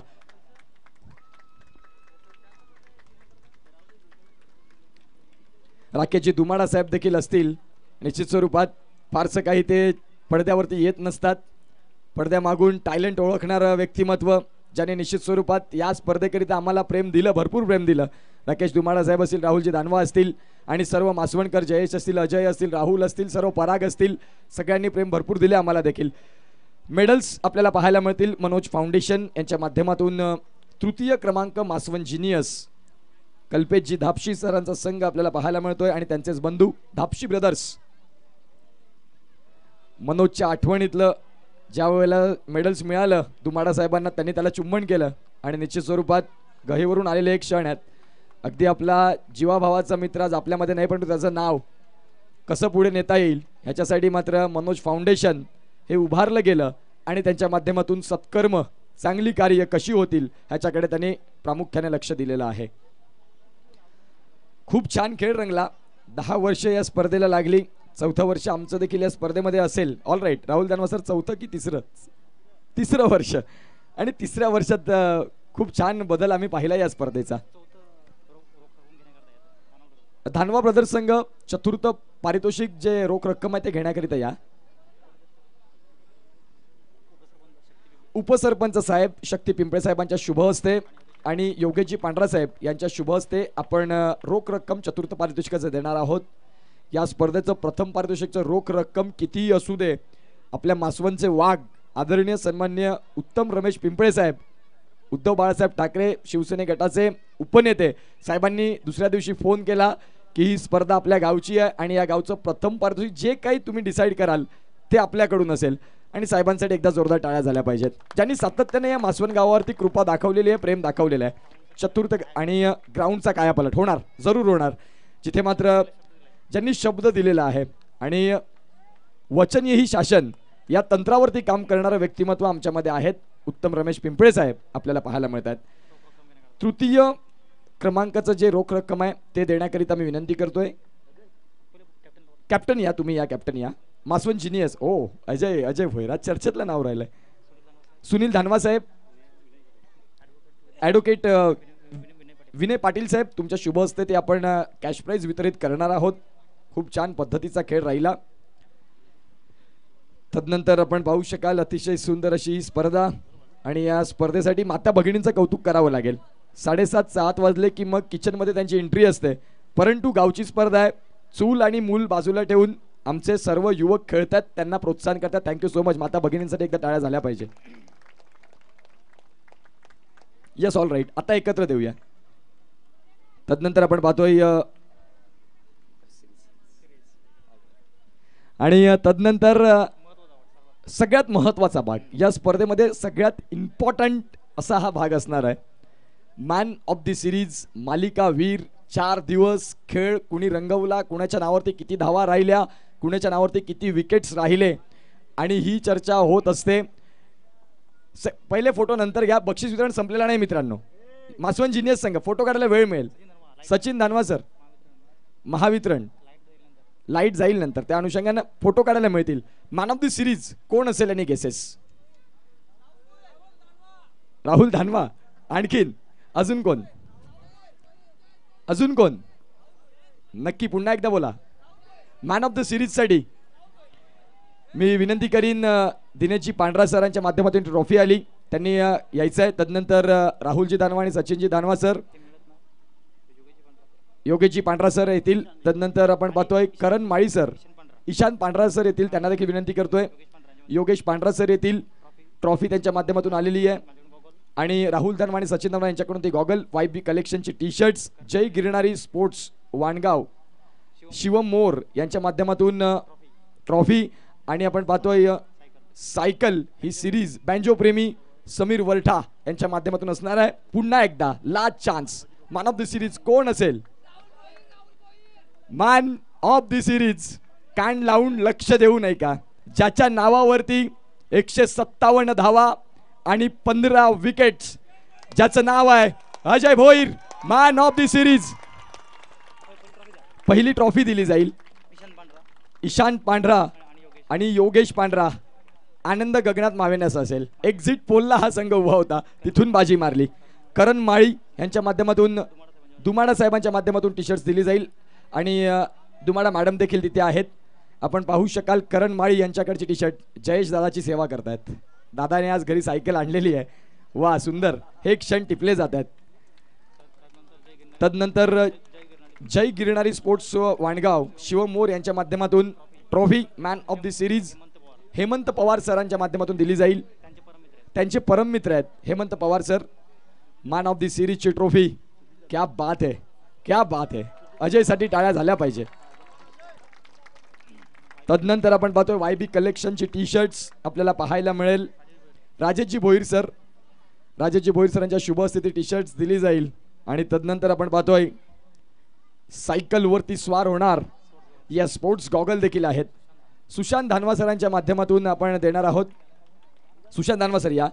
राकेशजी दुमाडा साहेब देखील असतील. निश्चित स्वरूपात फारसं काही ते पडद्यावरती येत नसतात, पडद्यामागून टॅलेंट ओळखणारं व्यक्तिमत्व ज्याने निश्चित स्वरूपात या स्पर्धेकरिता आम्हाला प्रेम दिलं, भरपूर प्रेम दिलं. राकेश दुमाडा साहेब असतील, राहुलजी दानवा असतील आणि सर्व मासवणकर, जयेश असतील, अजय असतील, राहुल असतील, सर्व पराग असतील, सगळ्यांनी प्रेम भरपूर दिले आम्हाला देखील. मेडल्स आपल्याला पाहायला मिळतील मनोज फाउंडेशन यांच्या माध्यमातून. 3य क्रमांक मासवन जिनियस कल्पेशजी धापशी सरांचा संघ आपल्याला पाहायला मिळतोय आणि त्यांचेच बंधू धापशी ब्रदर्स. मनोजच्या आठवणीतलं ज्या वेळेला मेडल्स मिळालं दुमाडा साहेबांना, त्यांनी त्याला चुंबन केलं आणि निश्चित स्वरूपात गहेवरून आलेले एक क्षण आहेत. अगदी आपला जीवाभावाचा मित्र आज आपल्यामध्ये नाही, परंतु त्याचं नाव कसं पुढे नेता येईल ह्याच्यासाठी मात्र मनोज फाउंडेशन हे उभारलं गेलं आणि त्यांच्या माध्यमातून सत्कर्म, चांगली कार्य कशी होतील ह्याच्याकडे त्यांनी प्रामुख्याने लक्ष दिलेलं आहे. खूप छान खेळ रंगला. 10 वर्ष या स्पर्धेला लागली. 4थं वर्ष आमचं देखील या स्पर्धेमध्ये असेल. ऑल राईट राहुल दानवा सर, 4थं की 3रं वर्ष. आणि 3ऱ्या वर्षात खूप छान बदल आम्ही पाहिला या स्पर्धेचा. धानवा ब्रदर्स संघ 4th पारितोषिक जे रोख रक्कम आहे ते घेण्याकरिता या. उपसरपंच साहेब शक्ती पिंपळे साहेबांच्या शुभ हस्ते आणि योगेशजी पांढरा साहेब यांच्या शुभ हस्ते आपण रोख रक्कम 4th पारितोषिकाचं देणार आहोत. या स्पर्धेचं प्रथम पारितोषिकचं रोख रक्कम कितीही असू दे, आपल्या मासवणचे वाघ आदरणीय सन्माननीय उत्तम रमेश पिंपळे साहेब, उद्धव बाळासाहेब ठाकरे शिवसेने गटाचे उपनेते साहेबांनी दुसऱ्या दिवशी फोन केला की ही स्पर्धा आपल्या गावची आहे आणि या गावचं प्रथम पारितोषिक जे काही तुम्ही डिसाईड कराल ते आपल्याकडून असेल. आणि साहेबांसाठी एकदा जोरदार टाळ्या झाल्या पाहिजेत, ज्यांनी सातत्याने या मासवण गावावरती कृपा दाखवलेली आहे, प्रेम दाखवलेलं आहे. चतुर्थ आणि ग्राउंडचा कायापालट होणार, जरूर होणार, जिथे मात्र ज्यांनी शब्द दिलेला आहे आणि वचनीयही शासन या तंत्रावरती काम करणारं व्यक्तिमत्व आमच्यामध्ये आहेत. उत्तम रमेश पिंपळे साहेब आपल्याला पाहायला मिळत आहेत. तृतीय क्रमांकाचं जे रोख रक्कम आहे ते देण्याकरिता मी विनंती करतोय. कॅप्टन या, तुम्ही या कॅप्टन या. मासवण जिनियस, ओ अजय भोईर, आज चर्चेतलं नाव राहिलंय. सुनील धानवा साहेब, ॲडव्होकेट विनय पाटील साहेब, तुमच्या शुभ हस्ते ते आपण कॅश प्राइज वितरित करणार आहोत. खूप छान पद्धतीचा खेळ राहिला. तदनंतर आपण पाहू शकाल अतिशय सुंदर अशी ही स्पर्धा आणि या स्पर्धेसाठी माता भगिनींचं कौतुक करावं लागेल. 7:30 वाजले की मग किचनमध्ये त्यांची एंट्री असते, परंतु गावची स्पर्धा आहे, चूल आणि मूल बाजूला ठेवून आमचे सर्व युवक खेळतात, त्यांना प्रोत्साहन करतात. Thank you so much. माता भगिनींसाठी एकदा टाळ्या झाल्या पाहिजे. यस, ऑल राईट, आता एकत्र देऊया. तदनंतर आपण पाहतोय आणि तदनंतर सगळ्यात महत्त्वाचा भाग या स्पर्धेमध्ये, सगळ्यात इम्पॉर्टंट असा हा भाग असणार आहे. मॅन ऑफ द सिरीज, मालिका वीर. 4 दिवस खेळ कुणी रंगवला, कुणाच्या नावावरती किती धावा राहिल्या, कुणाच्या नावावरती किती विकेट्स राहिले, आणि ही चर्चा होत असते. पहिले फोटो नंतर घ्या, बक्षीस वितरण संपलेला नाही मित्रांनो. मासवण जिनियस संघ फोटो काढायला वेळ मिळेल. सचिन धानवा सर, महावितरण लाईट जाईल नंतर, त्या अनुषंगाने फोटो काढायला मिळतील. मॅन ऑफ द सिरीज कोण असेल आणि गेसेस? राहुल धानवा. आणखीन अजून कोण? अजून कोण? नक्की पुन्हा एकदा बोला. मॅन ऑफ द सिरीज साठी मी विनंती करीन, दिनेशजी पांढरा सरांच्या माध्यमातून ट्रॉफी आली, त्यांनी यायचं आहे. तदनंतर राहुलजी धानवा आणि सचिनजी धानवा सर, योगेशजी पांढरा सर येतील. तदनंतर आपण पाहतोय करण माळी सर, ईशान पांढरा सर येतील, त्यांना देखील विनंती करतोय. योगेश पांढरा सर येतील, ट्रॉफी त्यांच्या माध्यमातून आलेली आहे. आणि राहुल धानवा आणि सचिन धानवा यांच्याकडून ते गॉगल, YB कलेक्शनची टी शर्ट्स, जय गिरणारी स्पोर्ट्स वाणगाव, शिवम मोर यांच्या माध्यमातून ट्रॉफी. आणि आपण पाहतोय सायकल ही सिरीज बँजो प्रेमी समीर वरठा यांच्या माध्यमातून असणार आहे. पुन्हा एकदा last chance, man of the series कोण असेल? मॅन ऑफ द सिरीज कान लावून लक्ष देऊ नये का, ज्याच्या नावावरती 157 धावा आणि 15 विकेट्स, ज्याचं नाव आहे Ajay Bhoir, man of the series. पहिली ट्रॉफी दिली जाईल ईशान पांढरा आणि योगेश पांढरा. आनंद गगनात मावेनासा असेल. एक्झिट पोलला हा संघ उभा होता, तिथून बाजी मारली. करण माळी यांच्या माध्यमातून, दुमाडा साहेबांच्या माध्यमातून टी शर्ट्स दिली जाईल आणि दुमाडा मॅडम देखील तिथे आहेत. आपण पाहू शकाल करण माळी यांच्याकडची टी शर्ट जयेश दादाची सेवा करतायत. दादाने आज घरी सायकल आणलेली आहे. वा सुंदर, हे क्षण टिपले जात आहेत. तदनंतर जय गिरणारी स्पोर्ट्स वाणगाव, शिवम मोर यांच्या माध्यमातून trophy man of the series Hemant Pawar सरांच्या माध्यमातून दिली जाईल. त्यांचे परम मित्र आहेत Hemant Pawar sir. Man of the सिरीजची ट्रॉफी. क्या बात है, क्या बात है. अजयसाठी टाळ्या झाल्या पाहिजे. तदनंतर आपण पाहतोय YB कलेक्शनची टी शर्ट्स आपल्याला पाहायला मिळेल. राजेशजी भोईर सर, राजेशजी भोईर सरांच्या शुभ हस्ते टी शर्ट्स दिली जाईल. आणि तदनंतर आपण पाहतोय सायकल वरती स्वार होणार या स्पोर्ट्स गॉगल देखील आहेत. सुशांत धानवा सरांच्या माध्यमातून आपण देणार आहोत. सुशांत धानवा सर या.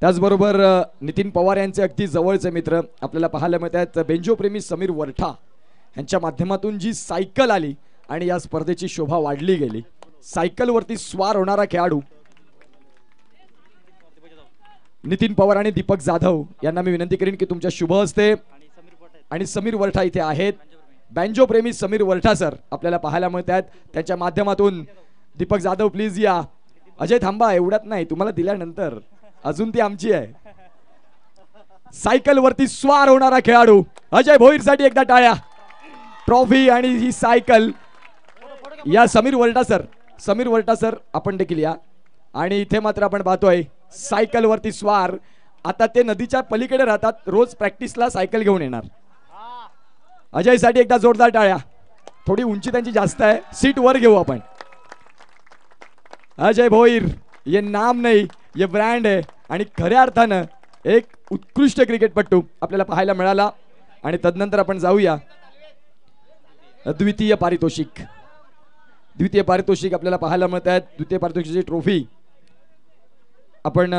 त्याचबरोबर नितीन पवार यांचे अगदी जवळचे मित्र आपल्याला पाहायला मिळत आहेत. बेंजो प्रेमी समीर वरठा यांच्या माध्यमातून जी सायकल आली आणि या स्पर्धेची शोभा वाढली गेली. सायकल वरती स्वार होणारा खेळाडू नितीन पवार आणि दीपक जाधव यांना मी विनंती करीन की तुमच्या शुभ हस्ते, आणि समीर वरठा इथे आहेत. बँजो प्रेमी समीर वरठा सर आपल्याला पाहायला मिळत आहेत. त्यांच्या माध्यमातून दीपक जाधव प्लीज या. अजय थांबा, एवढ्यात नाही, तुम्हाला दिल्यानंतर अजून ती आमची आहे. सायकल वरती स्वार होणारा खेळाडू अजय भोईर साठी एकदा टाळ्या. ट्रॉफी आणि ही सायकल या समीर वरठा सर, समीर वरठा सर आपण देखील या. आणि इथे मात्र आपण पाहतोय सायकल वरती स्वार. आता ते नदीच्या पलीकडे राहतात, रोज प्रॅक्टिसला सायकल घेऊन येणार. अजयसाठी एकदा जोरदार टाळ्या. थोडी उंची त्यांची जास्त आहे, सीट वर घेऊ आपण. अजय भोईर ये नाम नाही ये ब्रँड आहे आणि खऱ्या अर्थानं एक उत्कृष्ट क्रिकेटपटू आपल्याला पाहायला मिळाला. आणि तदनंतर आपण जाऊया द्वितीय पारितोषिक. द्वितीय पारितोषिक आपल्याला पाहायला मिळत आहेत. द्वितीय पारितोषिकाची ट्रॉफी आपण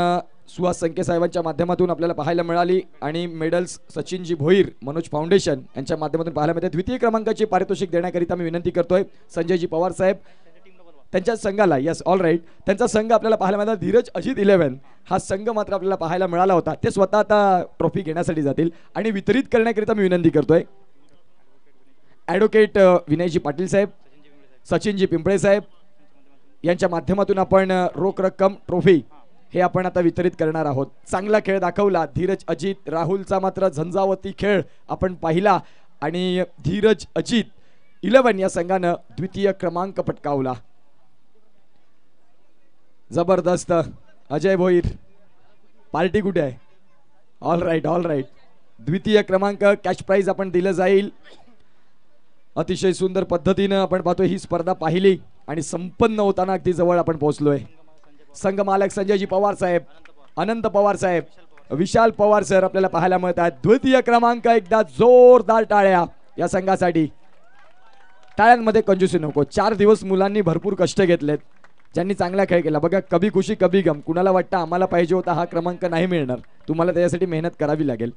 सुहास संके साहेबांच्या माध्यमातून आपल्याला पाहायला मिळाली आणि मेडल्स सचिनजी भोईर मनोज फाउंडेशन यांच्या माध्यमातून पाहायला मिळते. द्वितीय क्रमांकाचे पारितोषिक देण्याकरिता मी विनंती करतोय संजयजी पवार साहेब त्यांच्या संघाला. यस ऑल राईट, त्यांचा संघ आपल्याला पाहायला मिळाला धीरज अजित 11. हा संघ मात्र आपल्याला पाहायला मिळाला होता. ते स्वतः आता ट्रॉफी घेण्यासाठी जातील आणि वितरित करण्याकरिता मी विनंती करतोय ॲडव्होकेट विनयजी पाटील साहेब, सचिनजी पिंपळे साहेब यांच्या माध्यमातून आपण रोख रक्कम ट्रॉफी हे आपण आता वितरित करणार आहोत. चांगला खेळ दाखवला धीरज अजित. राहुलचा मात्र झंझावती खेळ आपण पाहिला आणि धीरज अजित 11 या संघानं द्वितीय क्रमांक पटकावला. जबरदस्त. अजय भोईर पार्टी कुठे आहे? All right all right. द्वितीय क्रमांक कॅश प्राइज आपण दिलं जाईल. अतिशय सुंदर पद्धतीनं आपण पाहतोय ही स्पर्धा पाहिली आणि संपन्न होताना अगदी जवळ आपण पोहोचलोय. संघ मालक संजयजी पवार साहेब, अनंत पवार साहेब, विशाल पवार सर आपल्याला पाहायला मिळत आहेत. द्वितीय क्रमांक. एकदा जोरदार टाळ्या या संघासाठी. टाळ्यांमध्ये कंजूसी नको. 4 दिवस मुलांनी भरपूर कष्ट घेतलेत, ज्यांनी चांगला खेळ केला. बघा कभी खुशी कभी गम. कुणाला वाटतं आम्हाला पाहिजे होता हा क्रमांक, नाही मिळणार, तुम्हाला त्याच्यासाठी मेहनत करावी लागेल.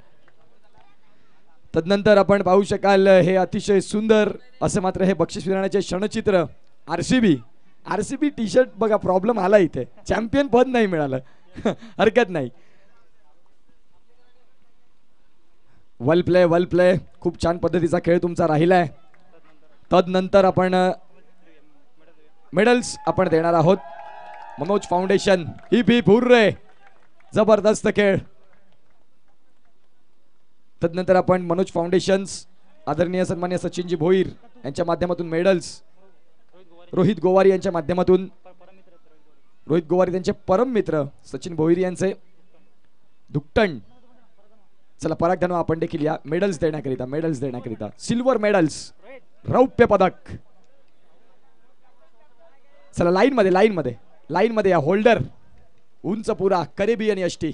तदनंतर आपण पाहू शकाल हे अतिशय सुंदर असं मात्र हे बक्षीस वितरणाचे क्षणचित्र. आरसीबी टी शर्ट बघा, प्रॉब्लेम आला इथे, चॅम्पियन पद नाही मिळालं. हरकत नाही. वेल प्ले. खूप छान पद्धतीचा खेळ तुमचा राहिलाय. तदनंतर आपण मेडल्स आपण देणार आहोत. मनोज फाउंडेशन ही हुर्रे. जबरदस्त खेळ. तदनंतर आपण मनोज फाउंडेशन्स आदरणीय सन्मान्य सचिनजी भोईर यांच्या माध्यमातून मेडल्स. रोहित गोवारी यांच्या माध्यमातून, रोहित गोवारी त्यांचे परम मित्र सचिन भोईर यांचे दुकटण. चला परागधनो आपण देखील या मेडल्स देण्याकरिता. सिल्वर मेडल्स, रौप्य पदक. चला लाईन मध्ये या. होल्डर उंच पुरा करेबियन यष्टी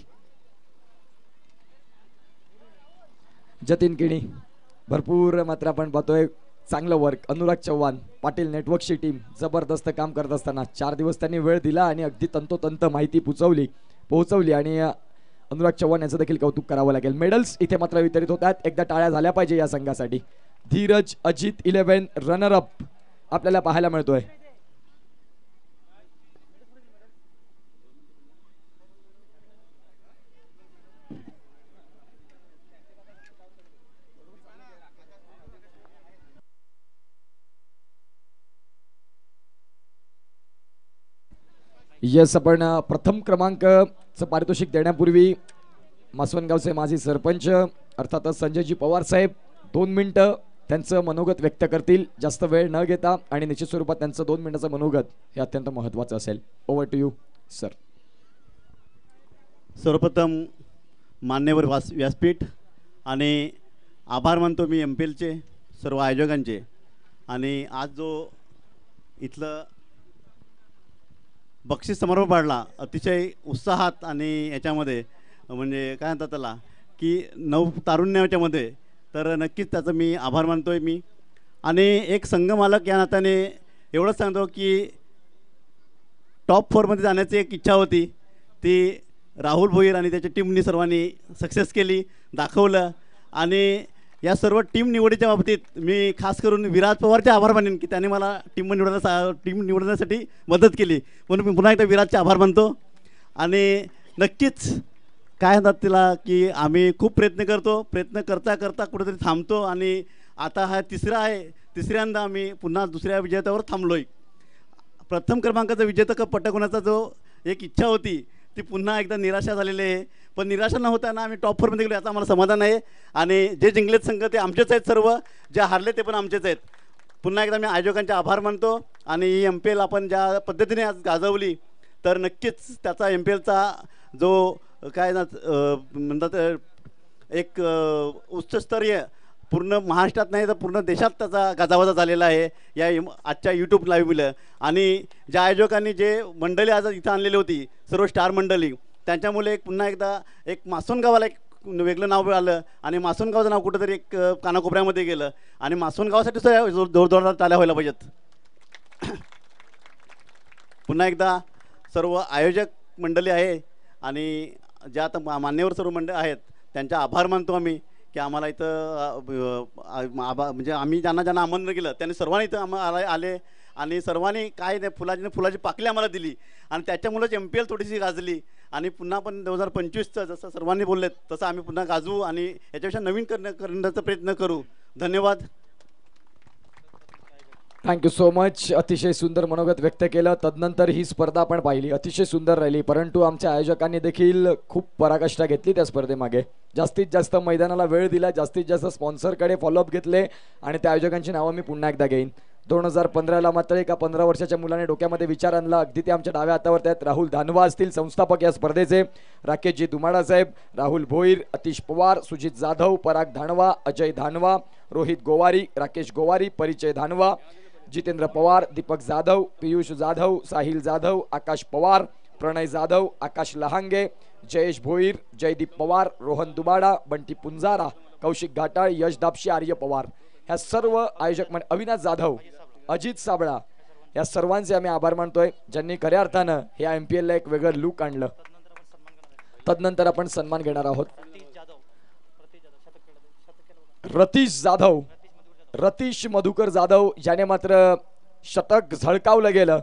जतीन किणी. भरपूर मात्र आपण पाहतोय चांगलं वर्क. अनुराग चव्हाण पाटील नेटवर्कची टीम जबरदस्त काम करत असताना 4 दिवस त्यांनी वेळ दिला आणि अगदी तंतोतंत माहिती पोहोचवली आणि अनुराग चव्हाण यांचं देखील कौतुक करावं लागेल. मेडल्स इथे मात्र वितरित होतात. एकदा टाळ्या झाल्या पाहिजे या संघासाठी. धीरज अजित 11 रनर अप आपल्याला पाहायला मिळतोय. यस, आपण प्रथम क्रमांकाचं पारितोषिक देण्यापूर्वी मासवणगावचे माजी सरपंच अर्थातच संजयजी पवार साहेब 2 मिनिटं त्यांचं मनोगत व्यक्त करतील, जास्त वेळ न घेता. आणि निश्चित स्वरूपात त्यांचं 2 मिनिटाचं मनोगत हे अत्यंत महत्त्वाचं असेल. Over to you sir. सर्वप्रथम मान्यवर व्यासपीठ आणि आभार मानतो मी MPLचे सर्व आयोजकांचे. आणि आज जो इथलं बक्षीस समारोह पाडला अतिशय उत्साहात आणि याच्यामध्ये म्हणजे काय म्हणतात त्याला की तारुण्याच्यामध्ये, तर नक्कीच त्याचं मी आभार मानतोय मी. आणि एक संघमालक या नात्याने एवढंच सांगतो की टॉप 4मध्ये जाण्याची एक इच्छा होती, ती राहुल भोईर आणि त्याच्या टीमनी सर्वांनी सक्सेस केली, दाखवलं. आणि या सर्व टीम निवडीच्या बाबतीत मी खास करून विराज पवारचे आभार मानेन की त्याने मला टीम निवडण्यासाठी मदत केली, म्हणून मी पुन्हा एकदा विराजचे आभार मानतो. आणि नक्कीच काय म्हणतात तिला की आम्ही खूप प्रयत्न करता कुठेतरी थांबतो आणि आता हा तिसरा आहे. तिसऱ्यांदा आम्ही पुन्हा दुसऱ्या विजेत्यावर थांबलो आहे. प्रथम क्रमांकाचा विजेता पटकवण्याचा जो एक इच्छा होती ती पुन्हा एकदा निराशा झालेली आहे. पण निराशा न होताना आम्ही टॉप 4मध्ये गेलो याचं आम्हाला समाधान आहे. आणि जे जिंकलेत संघ ते आमचेच आहेत, सर्व जे हारले ते पण आमचेच आहेत. पुन्हा एकदा मी आयोजकांचे आभार मानतो. आणि ही MPL आपण ज्या पद्धतीने आज गाजवली तर नक्कीच त्याचा MPLचा जो काय ना म्हणतात एक उच्चस्तरीय पूर्ण महाराष्ट्रात नाही तर पूर्ण देशात त्याचा गाजावाजा झालेला आहे या आजच्या यूट्यूब लाईव्हमुळं. आणि ज्या आयोजकांनी जे मंडळी आज इथं आणलेली होती सर्व स्टार मंडळी, त्यांच्यामुळे पुन्हा एकदा एक मासोन गावाला एक वेगळं नाव आलं आणि मासोन गावाचं नाव कुठंतरी एक कानाकोपऱ्यामध्ये गेलं आणि मासोन गावासाठी सुद्धा जोरदार टाळ्या व्हायला पाहिजेत. पुन्हा एकदा सर्व आयोजक मंडळी आहे आणि ज्या आता मान्यवर सर्व मंडळ आहेत त्यांचा आभार मानतो आम्ही की आम्हाला इथं म्हणजे आम्ही ज्यांना आमंत्रण केलं त्यांनी सर्वांनी इथं आम्हाला आले आणि सर्वांनी काय फुलाची पाकळी आम्हाला दिली आणि त्याच्यामुळेच MPL थोडीशी गाजली. आणि पुन्हा पण 2025चं जसं सर्वांनी बोललेत तसं आम्ही पुन्हा गाजवू आणि याच्यापेक्षा नवीन करण्याचा प्रयत्न करू. धन्यवाद. Thank you so much. अतिशय सुंदर मनोगत व्यक्त केलं. तदनंतर ही स्पर्धा आपण पाहिली, अतिशय सुंदर राहिली, परंतु आमच्या आयोजकांनी देखील खूप पराकाष्ठा घेतली त्या स्पर्धेमागे. जास्तीत जास्त मैदानाला वेळ दिला, जास्तीत जास्त स्पॉन्सरकडे फॉलोअप घेतले आणि त्या आयोजकांची नावं मी पुन्हा एकदा घेईन. 2015ला मात्र एका 15 वर्षाच्या मुलाने डोक्यामध्ये विचार आणला. अगदी ते आमच्या डाव्या हातावर आहेत. राहुल धानवा असतील संस्थापक या स्पर्धेचे, राकेशजी दुमाडा साहेब, राहुल भोईर, अतिश पवार, सुजित जाधव, पराग धानवा, अजय धानवा, रोहित गोवारी, राकेश गोवारी, परिचय धानवा, जितेंद्र पवार, दीपक जाधव, पियुष जाधव, साहिल जाधव, आकाश पवार, प्रणय जाधव, आकाश लहांगे, जयेश भोईर, जयदीप पवार, रोहन दुबाडा, बंटी पुंजारा, कौशिक घाटाळ, यश दापशी, आर्य पवार, ह्या सर्व आयोजक अविनाश जाधव, अजित साबळा, या सर्वांचे आम्ही आभार मानतोय ज्यांनी खऱ्या अर्थानं या MPL ला एक वेगळं लुक आणलं. तदनंतर आपण सन्मान घेणार आहोत रतीश जाधव, रतीश मधुकर जाधव, ज्याने मात्र शतक झळकावलं गेलं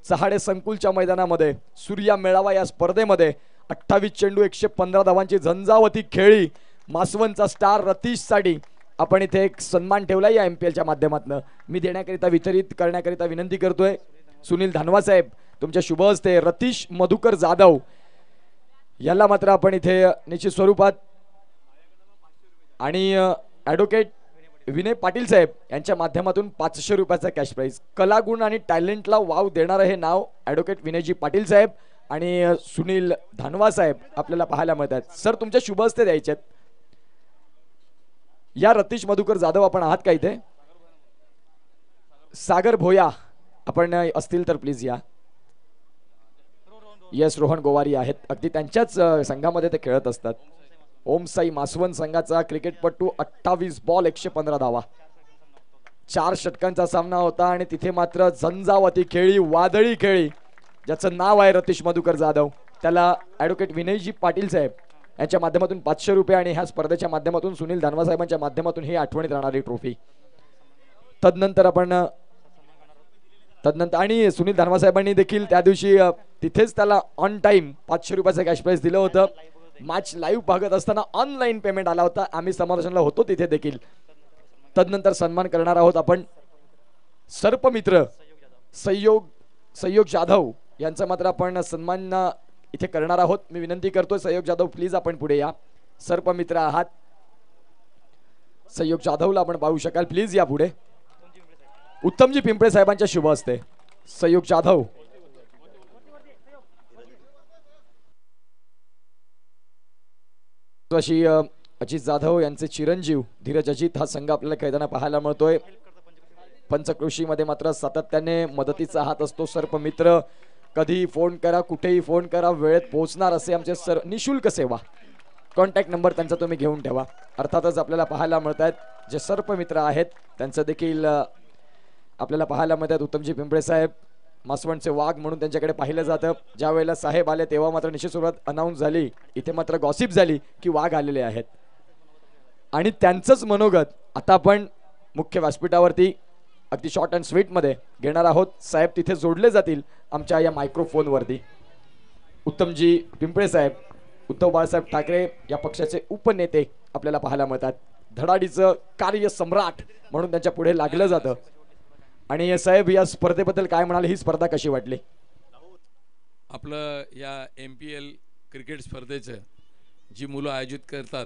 चहाडे संकुलच्या मैदानामध्ये. सूर्या मेळावा या स्पर्धेमध्ये 28 चेंडू 115 धावांची झंझावती खेळी. मासवनचा स्टार रतीशसाठी आपण इथे एक सन्मान ठेवला या MPLच्या माध्यमातून. मी देण्याकरिता वितरित करण्याकरिता विनंती करतोय सुनील धानवा साहेब, तुमच्या शुभ हस्ते रतीश मधुकर जाधव याला मात्र आपण इथे निश्चित स्वरूपात आणि ॲडव्होकेट विनय पाटील साहेब यांच्या माध्यमातून 500 रुपयाचा कॅश प्राइज. कलागुण आणि टॅलेंटला वाव देणारं हे नाव ॲडव्होकेट विनयजी पाटील साहेब आणि सुनील धानवा साहेब आपल्याला पाहायला मिळतात. सर तुमच्या शुभ हस्ते द्यायचे आहेत. या रतीश मधुकर जाधव आपण आहात का इथे? सागर भोया आपण असतील तर प्लीज या. यस, रोहन गोवारी आहेत, अगदी त्यांच्याच संघामध्ये ते खेळत असतात. ओम साई मासवण संघाचा क्रिकेटपटू, 28 बॉल 115 धावा, 4 षटकांचा सामना होता आणि तिथे मात्र झंझावती खेळी, वादळी खेळी. ज्याचं नाव आहे रतीश मधुकर जाधव, त्याला ॲडव्होकेट विनयजी पाटील साहेब यांच्या माध्यमातून 500 रुपये आणि ह्या स्पर्धेच्या माध्यमातून सुनील धानवा साहेबांच्या माध्यमातून ही आठवणीत राहणारी ट्रॉफी. तदनंतर आणि सुनील धानवा साहेबांनी देखील त्या दिवशी तिथेच त्याला ऑन टाइम 500 रुपयाचं कॅश प्राइज दिलं होतं. मॅच लाईव्ह बघत असताना ऑनलाईन पेमेंट आला होता, आम्ही समालोचनाला होतो तिथे देखील. तदनंतर सन्मान करणार आहोत आपण सर्पमित्र संयोग जाधव यांचा मात्र आपण सन्मान इथे करणार आहोत. मी विनंती करतोय संयोग जाधव प्लीज आपण पुढे या. सर्पमित्र आहात संयोग जाधवला आपण पाहू शकाल, प्लीज या पुढे. उत्तमजी पिंपळे साहेबांच्या शुभ हस्ते संयोग जाधव. अशी अजित जाधव यांचे चिरंजीव धीरज अजित हा संघ आपल्याला खेळताना पाहायला मिळतोय. पंचक्रोशीमध्ये मात्र सातत्याने मदतीचा हात असतो सर्पमित्र. कधीही फोन करा, कुठेही फोन करा, वेळेत पोहोचणार असे आमचे सर. निशुल्क सेवा, कॉन्टॅक्ट नंबर त्यांचा तुम्ही घेऊन ठेवा. अर्थातच आपल्याला पाहायला मिळत आहेत जे सर्पमित्र आहेत त्यांचं देखील आपल्याला पाहायला मिळतात. उत्तमजी पिंपळे साहेब मासवणचे वाघ म्हणून त्यांच्याकडे पाहिलं जातं. ज्या वेळेला साहेब आले तेव्हा मात्र निश्चित स्वरूपात अनाऊन्स झाली, इथे मात्र गॉसिप झाली की वाघ आलेले आहेत आणि त्यांचंच मनोगत आता आपण मुख्य व्यासपीठावरती अगदी शॉर्ट अँड स्वीट मध्ये घेणार आहोत. साहेब तिथे जोडले जातील आमच्या या मायक्रोफोनवरती. उत्तमजी पिंपळे साहेब, उद्धव बाळासाहेब ठाकरे या पक्षाचे उपनेते आपल्याला पाहायला मिळतात. धडाडीचं कार्य सम्राट म्हणून त्यांच्या पुढे लागलं जातं. आणि साहेब या स्पर्धेबद्दल काय म्हणाले, ही स्पर्धा कशी वाटली? आपलं या MPL क्रिकेट स्पर्धेचं जी मुलं आयोजित करतात,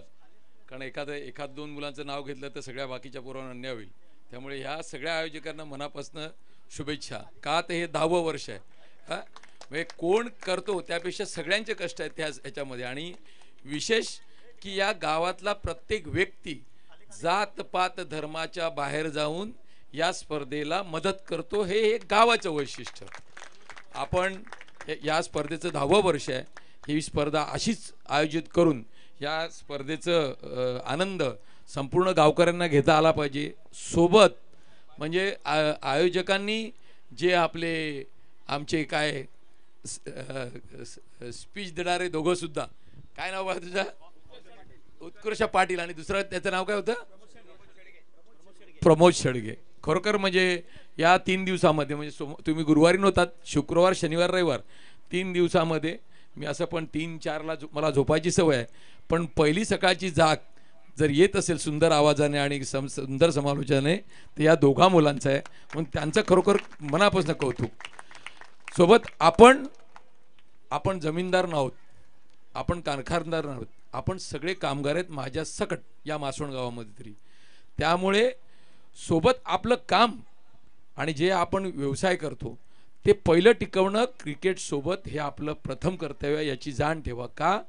कारण एखाद दोन मुलांचं नाव घेतलं तर सगळ्या बाकीच्या पोरांना अन्याय होईल, त्यामुळे ह्या सगळ्या आयोजकांना मनापासून शुभेच्छा. का तर हे 10वं वर्ष आहे. म्हणजे कोण करतो त्यापेक्षा सगळ्यांचे कष्ट आहेत ह्याच्यामध्ये. आणि विशेष की या गावातला प्रत्येक व्यक्ती जात पात धर्माच्या बाहेर जाऊन या स्पर्धेला मदत करतो, हे एक गावाचं वैशिष्ट्य. आपण या स्पर्धेचं 10वं वर्ष आहे. ही स्पर्धा अशीच आयोजित करून या स्पर्धेचं आनंद संपूर्ण गावकऱ्यांना घेता आला पाहिजे. सोबत म्हणजे आयोजकांनी जे आमचे काय स्पीच देणारे दोघं सुद्धा, काय नाव आहे तुझं? उत्कृष्ट पाटील, आणि दुसरं त्याचं नाव काय होतं? प्रमोद शेडगे. खरोखर म्हणजे या 3 दिवसामध्ये म्हणजे तुम्ही गुरुवारी नव्हतात, शुक्रवार शनिवार रविवार 3 दिवसामध्ये मी असं पण 3-4ला मला झोपायची सवय आहे, पण पहिली सकाळची जाग जर येत असेल सुंदर आवाजाने आणि सुंदर समालोचनाने तर या दोघा मुलांचं आहे. म्हणून त्यांचं खरोखर मनापासून कौतुक. सोबत आपण जमीनदार नाहोत, आपण कारखानदार नाहोत, आपण सगळे कामगार आहेत माझ्या सकट या मासवण गावामध्ये तरी. त्यामुळे सोबत आपलं काम आणि जे आपण व्यवसाय करतो ते पहिलं टिकवणं क्रिकेट सोबत हे आपलं प्रथम कर्तव्य, याची जाण ठेवा. का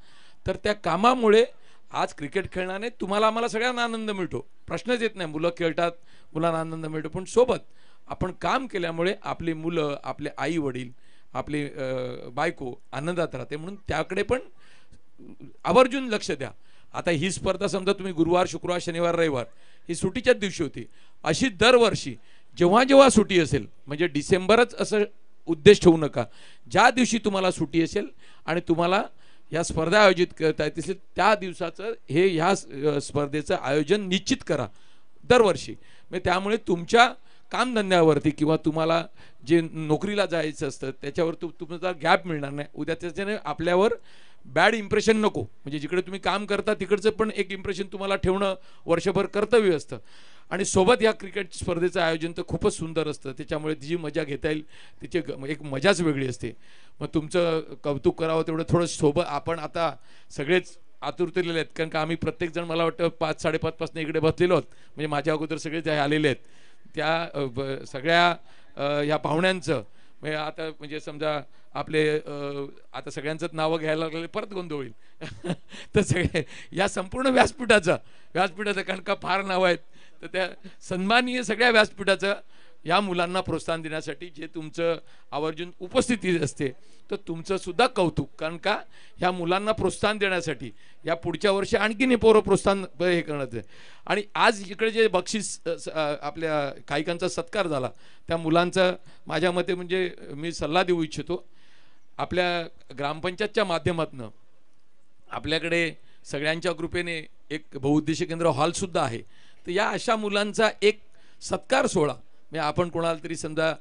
तर त्या कामामुळे आज क्रिकेट खेळण्याने तुम्हाला आम्हाला सगळ्यांना आनंद मिळतो, प्रश्नच येत नाही. मुलं खेळतात, मुलांना आनंद मिळतो, पण सोबत आपण काम केल्यामुळे आपली मुलं, आपले आई वडील, आपली बायको आनंदात राहते. म्हणून त्याकडे पण आवर्जून लक्ष द्या. आता ही स्पर्धा समजा तुम्ही गुरुवार शुक्रवार शनिवार रविवार ही सुट्टीच्याच दिवशी होती, अशी दरवर्षी जेव्हा जेव्हा सुट्टी असेल, म्हणजे डिसेंबरच असं उद्देश ठेवू नका, ज्या दिवशी तुम्हाला सुट्टी असेल आणि तुम्हाला या स्पर्धा आयोजित करता येत असेल त्या दिवसाचं ह्या स्पर्धेचं आयोजन निश्चित करा दरवर्षी. म्हणजे त्यामुळे तुमच्या कामधंद्यावरती किंवा तुम्हाला जे नोकरीला जायचं असतं त्याच्यावर तुमचा गॅप मिळणार नाही. उद्या त्याच्याने आपल्यावर बॅड इम्प्रेशन नको, म्हणजे जिकडे तुम्ही काम करता तिकडचं पण एक इम्प्रेशन तुम्हाला ठेवणं वर्षभर कर्तव्य असतं. आणि सोबत या क्रिकेट स्पर्धेचं आयोजन तर खूपच सुंदर असतं, त्याच्यामुळे जी मजा घेता येईल तिची एक मजाच वेगळी असते. मग तुमचं कौतुक करावं तेवढं थोडं सोबत आपण आता सगळेच आतुरतेलेले आहेत, कारण का आम्ही प्रत्येकजण मला वाटतं 5-5:30 पासून इकडे बसलेलो आहोत. म्हणजे माझ्या अगोदर सगळे जे आलेले आहेत त्या सगळ्या ह्या पाहुण्यांचं म्हणजे आता म्हणजे समजा आपले आता सगळ्यांचंच नावं घ्यायला लागले परत गोंधळ होईल तर सगळे या संपूर्ण व्यासपीठाचं कारण का फार नावं आहेत, तर त्या सन्माननीय सगळ्या व्यासपीठाचं या मुलांना प्रोत्साहन देण्यासाठी जे तुमचं आवर्जून उपस्थिती असते तर तुमचं सुद्धा कौतुक. कारण का ह्या मुलांना प्रोत्साहन देण्यासाठी या पुढच्या वर्षी आणखीन हे पोरं प्रोत्साहन हे करण्याचं आहे. आणि आज इकडे जे बक्षीस आपल्या काहीकांचा सत्कार झाला त्या मुलांचा माझ्या मते म्हणजे मी सल्ला देऊ इच्छितो. आपल्या ग्रामपंचायतच्या माध्यमातून आपल्याकडे सगळ्यांच्या कृपेने एक बहुउद्देशीय केंद्र हॉलसुद्धा आहे, तर या अशा मुलांचा एक सत्कार सोहळा म्हणजे आपण कोणाला तरी समजा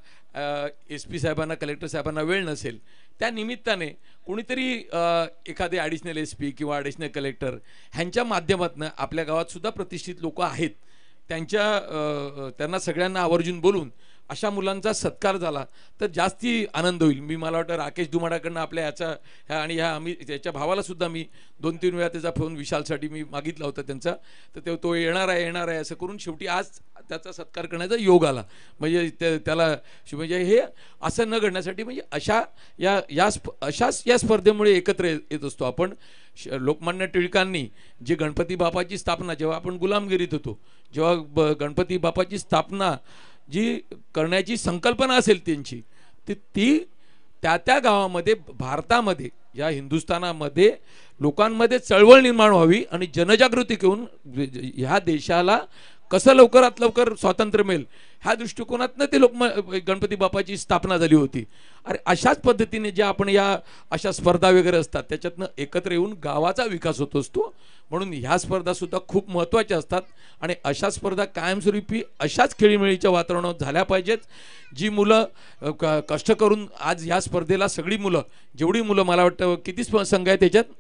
SP साहेबांना कलेक्टर साहेबांना वेळ नसेल त्या निमित्ताने कोणीतरी एखादे ॲडिशनल SP किंवा ॲडिशनल कलेक्टर ह्यांच्या माध्यमातून आपल्या गावात सुद्धा प्रतिष्ठित लोक आहेत त्यांना सगळ्यांना आवर्जून बोलून अशा मुलांचा सत्कार झाला तर जास्ती आनंद होईल. मला वाटतं राकेश दुमाडाकडनं आपल्या आणि आम्ही त्याच्या भावाला सुद्धा मी 2-3 वेळा त्याचा फोन विशालसाठी मी मागितला होता त्यांचा, तर तो येणार आहे असं करून शेवटी आज त्याचा सत्कार करण्याचा योग आला. म्हणजे त्याला म्हणजे हे असं न घडण्यासाठी म्हणजे अशाच या स्पर्धेमुळे एकत्र येत असतो आपण. लोकमान्य टिळकांनी जे गणपती बाप्पाची स्थापना जेव्हा आपण गुलामगिरीत होतो जेव्हा गणपती बाप्पाची स्थापना जी करण्याची संकल्पना असेल त्यांची ती त्या गावामध्ये भारतामध्ये या हिंदुस्थानामध्ये लोकांमध्ये चळवळ निर्माण व्हावी आणि जनजागृती घेऊन ह्या देशाला कसं लवकरात लवकर स्वातंत्र्य मिळेल ह्या दृष्टिकोनातनं ते गणपती बाप्पाची स्थापना झाली होती. अरे अशाच पद्धतीने ज्या आपण या अशा स्पर्धा वगैरे असतात त्याच्यातनं एकत्र येऊन गावाचा विकास होत असतो. म्हणून ह्या स्पर्धासुद्धा खूप महत्त्वाच्या असतात आणि अशा स्पर्धा कायमस्वरूपी अशाच खेळीमेळीच्या वातावरणात झाल्या पाहिजेत. जी मुलं कष्ट करून आज ह्या स्पर्धेला सगळी मुलं जेवढी मुलं मला वाटतं किती संघ आहेत त्याच्यात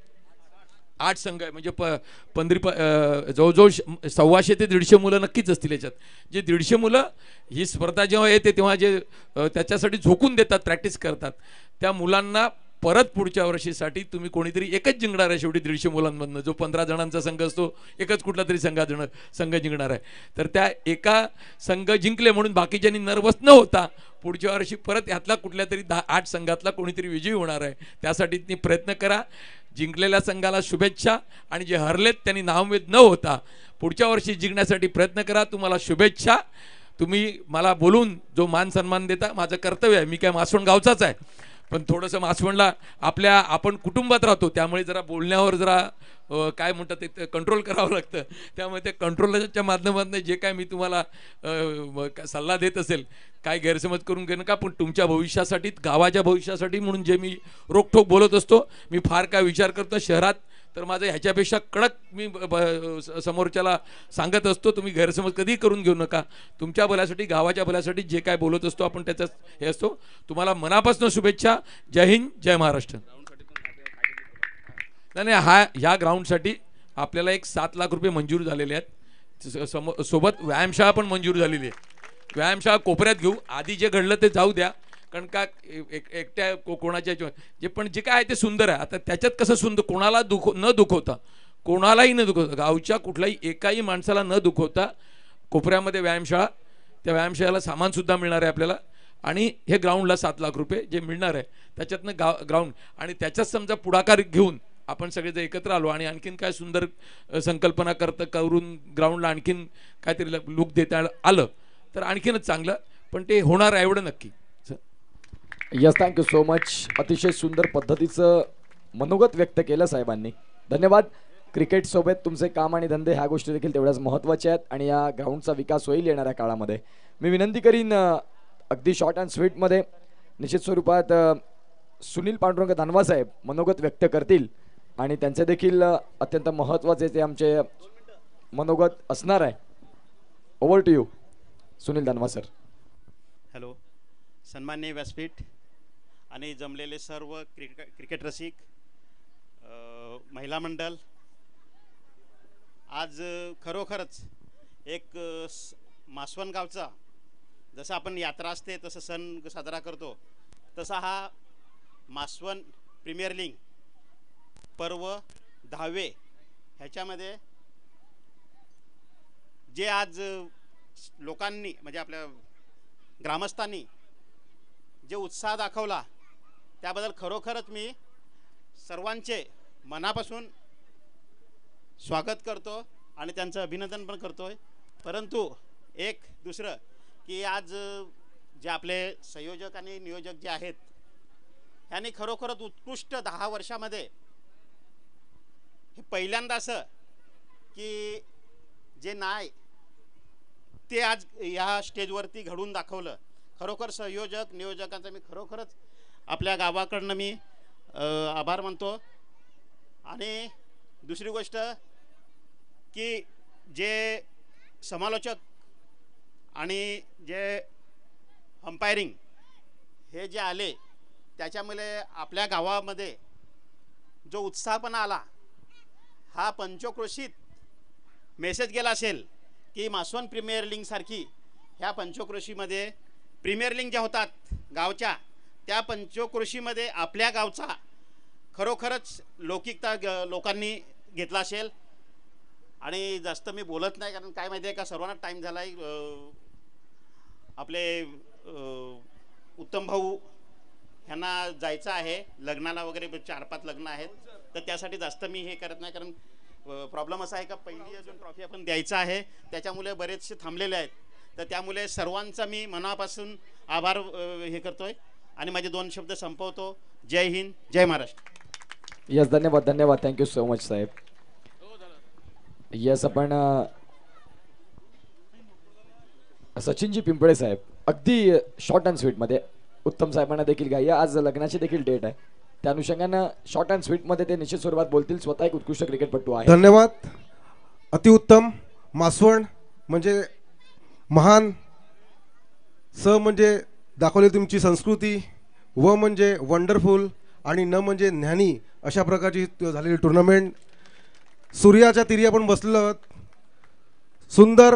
8 संघ आहे म्हणजे जवळजवळ 125 ते 150 मुलं नक्कीच असतील याच्यात. जे 150 मुलं ही स्पर्धा जेव्हा येते तेव्हा जे त्याच्यासाठी झोकून देतात प्रॅक्टिस करतात त्या मुलांना परत पुढच्या वर्षीसाठी तुम्ही कोणीतरी एकच जिंकणार आहे. शेवटी 150 मुलांमधनं जो 15 जणांचा संघ असतो एकच कुठला तरी संघ जिंकणार आहे. तर त्या एका संघ जिंकले म्हणून बाकीच्यांनी नर्वस न होता पुढच्या वर्षी परत ह्यातला कुठल्या तरी 8 संघातला कोणीतरी विजयी होणार आहे. त्यासाठी तुम्ही प्रयत्न करा. जिंकलेल्या संघाला शुभेच्छा आणि जे हरलेत त्यांनी नाउमेद न होता पुढच्या वर्षी जिंकण्यासाठी प्रयत्न करा. तुम्हाला शुभेच्छा. तुम्ही मला बोलून जो मान सन्मान देता माझं कर्तव्य आहे. मी काय मासवण गावचाच आहे, पण थोडंसं मासवणला आपण कुटुंबात राहतो त्यामुळे जरा बोलण्यावर जरा काय म्हणतात ते कंट्रोल करावं लागतं. त्यामुळे ते कंट्रोलच्या माध्यमातून जे काय मी तुम्हाला सल्ला देत असेल काय गैरसमज करून घेऊ नका. पण तुमच्या भविष्यासाठी गावाच्या भविष्यासाठी म्हणून जे मी रोखठोक बोलत असतो, मी फार काय विचार करतो. शहरात तर माझं ह्याच्यापेक्षा कडक मी समोरच्याला सांगत असतो. तुम्ही गैरसमज कधी करून घेऊ नका. तुमच्या भल्यासाठी गावाच्या भल्यासाठी जे काय बोलत असतो आपण त्याच्यात हे असतो. तुम्हाला मनापासून शुभेच्छा. जय हिंद, जय महाराष्ट्र. नाही ह्या ग्राउंडसाठी आपल्याला एक 7 लाख रुपये मंजूर झालेले आहेत. सोबत व्यायामशाळा पण मंजूर झालेली आहे. व्यायामशाळा कोपऱ्यात घेऊ. आधी जे घडलं ते जाऊ द्या, कारण का एकट्या कोणाच्या जे पण जे काय आहे ते सुंदर आहे. आता त्याच्यात कसं सुंदर कोणाला न दुखवता, कोणालाही न दुखवता, गावच्या कुठल्याही एकाही माणसाला न दुखवता कोपऱ्यामध्ये व्यायामशाळा, त्या व्यायामशाळेला सामानसुद्धा मिळणार आहे आपल्याला. आणि हे ग्राउंडला 7 लाख रुपये जे मिळणार आहे त्याच्यातनं ग्राउंड आणि त्याच्यात समजा पुढाकार घेऊन आपण सगळे जर एकत्र आलो आणि आणखीन काय सुंदर संकल्पना करून ग्राउंडला आणखीन काहीतरी लुक देता आलं तर आणखीनच चांगलं. पण ते होणार आहे एवढं नक्की. Yes, thank you so much. अतिशय सुंदर पद्धतीचं मनोगत व्यक्त केलं साहेबांनी. धन्यवाद. क्रिकेट सोबत तुमचे काम आणि धंदे ह्या गोष्टी देखील तेवढ्याच महत्त्वाच्या आहेत आणि या ग्राउंडचा विकास होईल येणाऱ्या काळामध्ये. मी विनंती करीन अगदी शॉर्ट अँड स्वीटमध्ये निश्चित स्वरूपात सुनील पांडुरंग दानवा साहेब मनोगत व्यक्त करतील आणि त्यांचे देखील अत्यंत महत्त्वाचे ते आमचे मनोगत असणार आहे. ओव्हर टू यू सुनील दानवा सर. हॅलो, सन्माननीय व्यासपीठ आणि जमलेले सर्व क्रिकेट रसिक, महिला मंडळ, आज खरोखरच एक मासवण गावचा जसं आपण यात्रा असते तसं सण साजरा करतो तसा हा मासवण प्रीमियर लीग पर्व 10वे ह्याच्यामध्ये जे आज लोकांनी म्हणजे आपल्या ग्रामस्थांनी जे उत्साह दाखवला त्याबद्दल खरोखरच मी सर्वांचे मनापासून स्वागत करतो आणि त्यांचं अभिनंदन पण करतोय. परंतु एक दुसरं की आज जे आपले संयोजक आणि नियोजक जे आहेत यांनी खरोखरच उत्कृष्ट 10 वर्षामध्ये हे पहिल्यांदा असं की जे नाही ते आज या स्टेजवरती घडवून दाखवलं. खरोखर संयोजक नियोजकांचा मी खरोखरच आपल्या गावाकडनं मी आभार मानतो. आणि दुसरी गोष्ट की जे समालोचक आणि जे अंपायरिंग हे जे आले त्याच्यामुळे आपल्या गावामध्ये जो उत्साहपणा आला हा पंचक्रोशीत मेसेज गेला असेल की मासवण प्रीमियर लीग सारखी ह्या पंचक्रोशीमध्ये प्रीमियर लीग ज्या होतात गावच्या त्या पंचक्रोशीमध्ये आपल्या गावचा खरोखरच लौकिकता लोकांनी घेतला असेल. आणि जास्त मी बोलत नाही कारण काय माहिती आहे का सर्वांना टाईम झाला आहे. आपले उत्तम भाऊ ह्यांना जायचं आहे लग्नाला वगैरे 4-5 लग्न आहेत तर त्यासाठी जास्त मी हे करत नाही कारण प्रॉब्लेम असा आहे का पहिली अजून ट्रॉफी आपण द्यायचं आहे त्याच्यामुळे बरेचसे थांबलेले आहेत. तर त्यामुळे सर्वांचा मी मनापासून आभार हे करतोय आणि माझे 2 शब्द संपवतो. जय हिंद, जय महाराष्ट्र. यस, धन्यवाद धन्यवाद. थँक्यू सो मच साहेब. यस, आपण सचिनजी पिंपळे साहेब अगदी शॉर्ट अँड स्वीटमध्ये उत्तम साहेबांना देखील घ्या. आज लग्नाची देखील डेट आहे त्या अनुषंगानं शॉर्ट अँड स्वीटमध्ये ते निश्चित स्वरूपात बोलतील. स्वतः एक उत्कृष्ट क्रिकेटपटू आहे. धन्यवाद. अतिउत्तम. मासवण म्हणजे महान, स म्हणजे दाखवली तुमची संस्कृती, व म्हणजे वंडरफुल आणि न म्हणजे ज्ञानी अशा प्रकारची झालेली टुर्नामेंट. सूर्याच्या तीरी आपण बसलेलो आहोत. सुंदर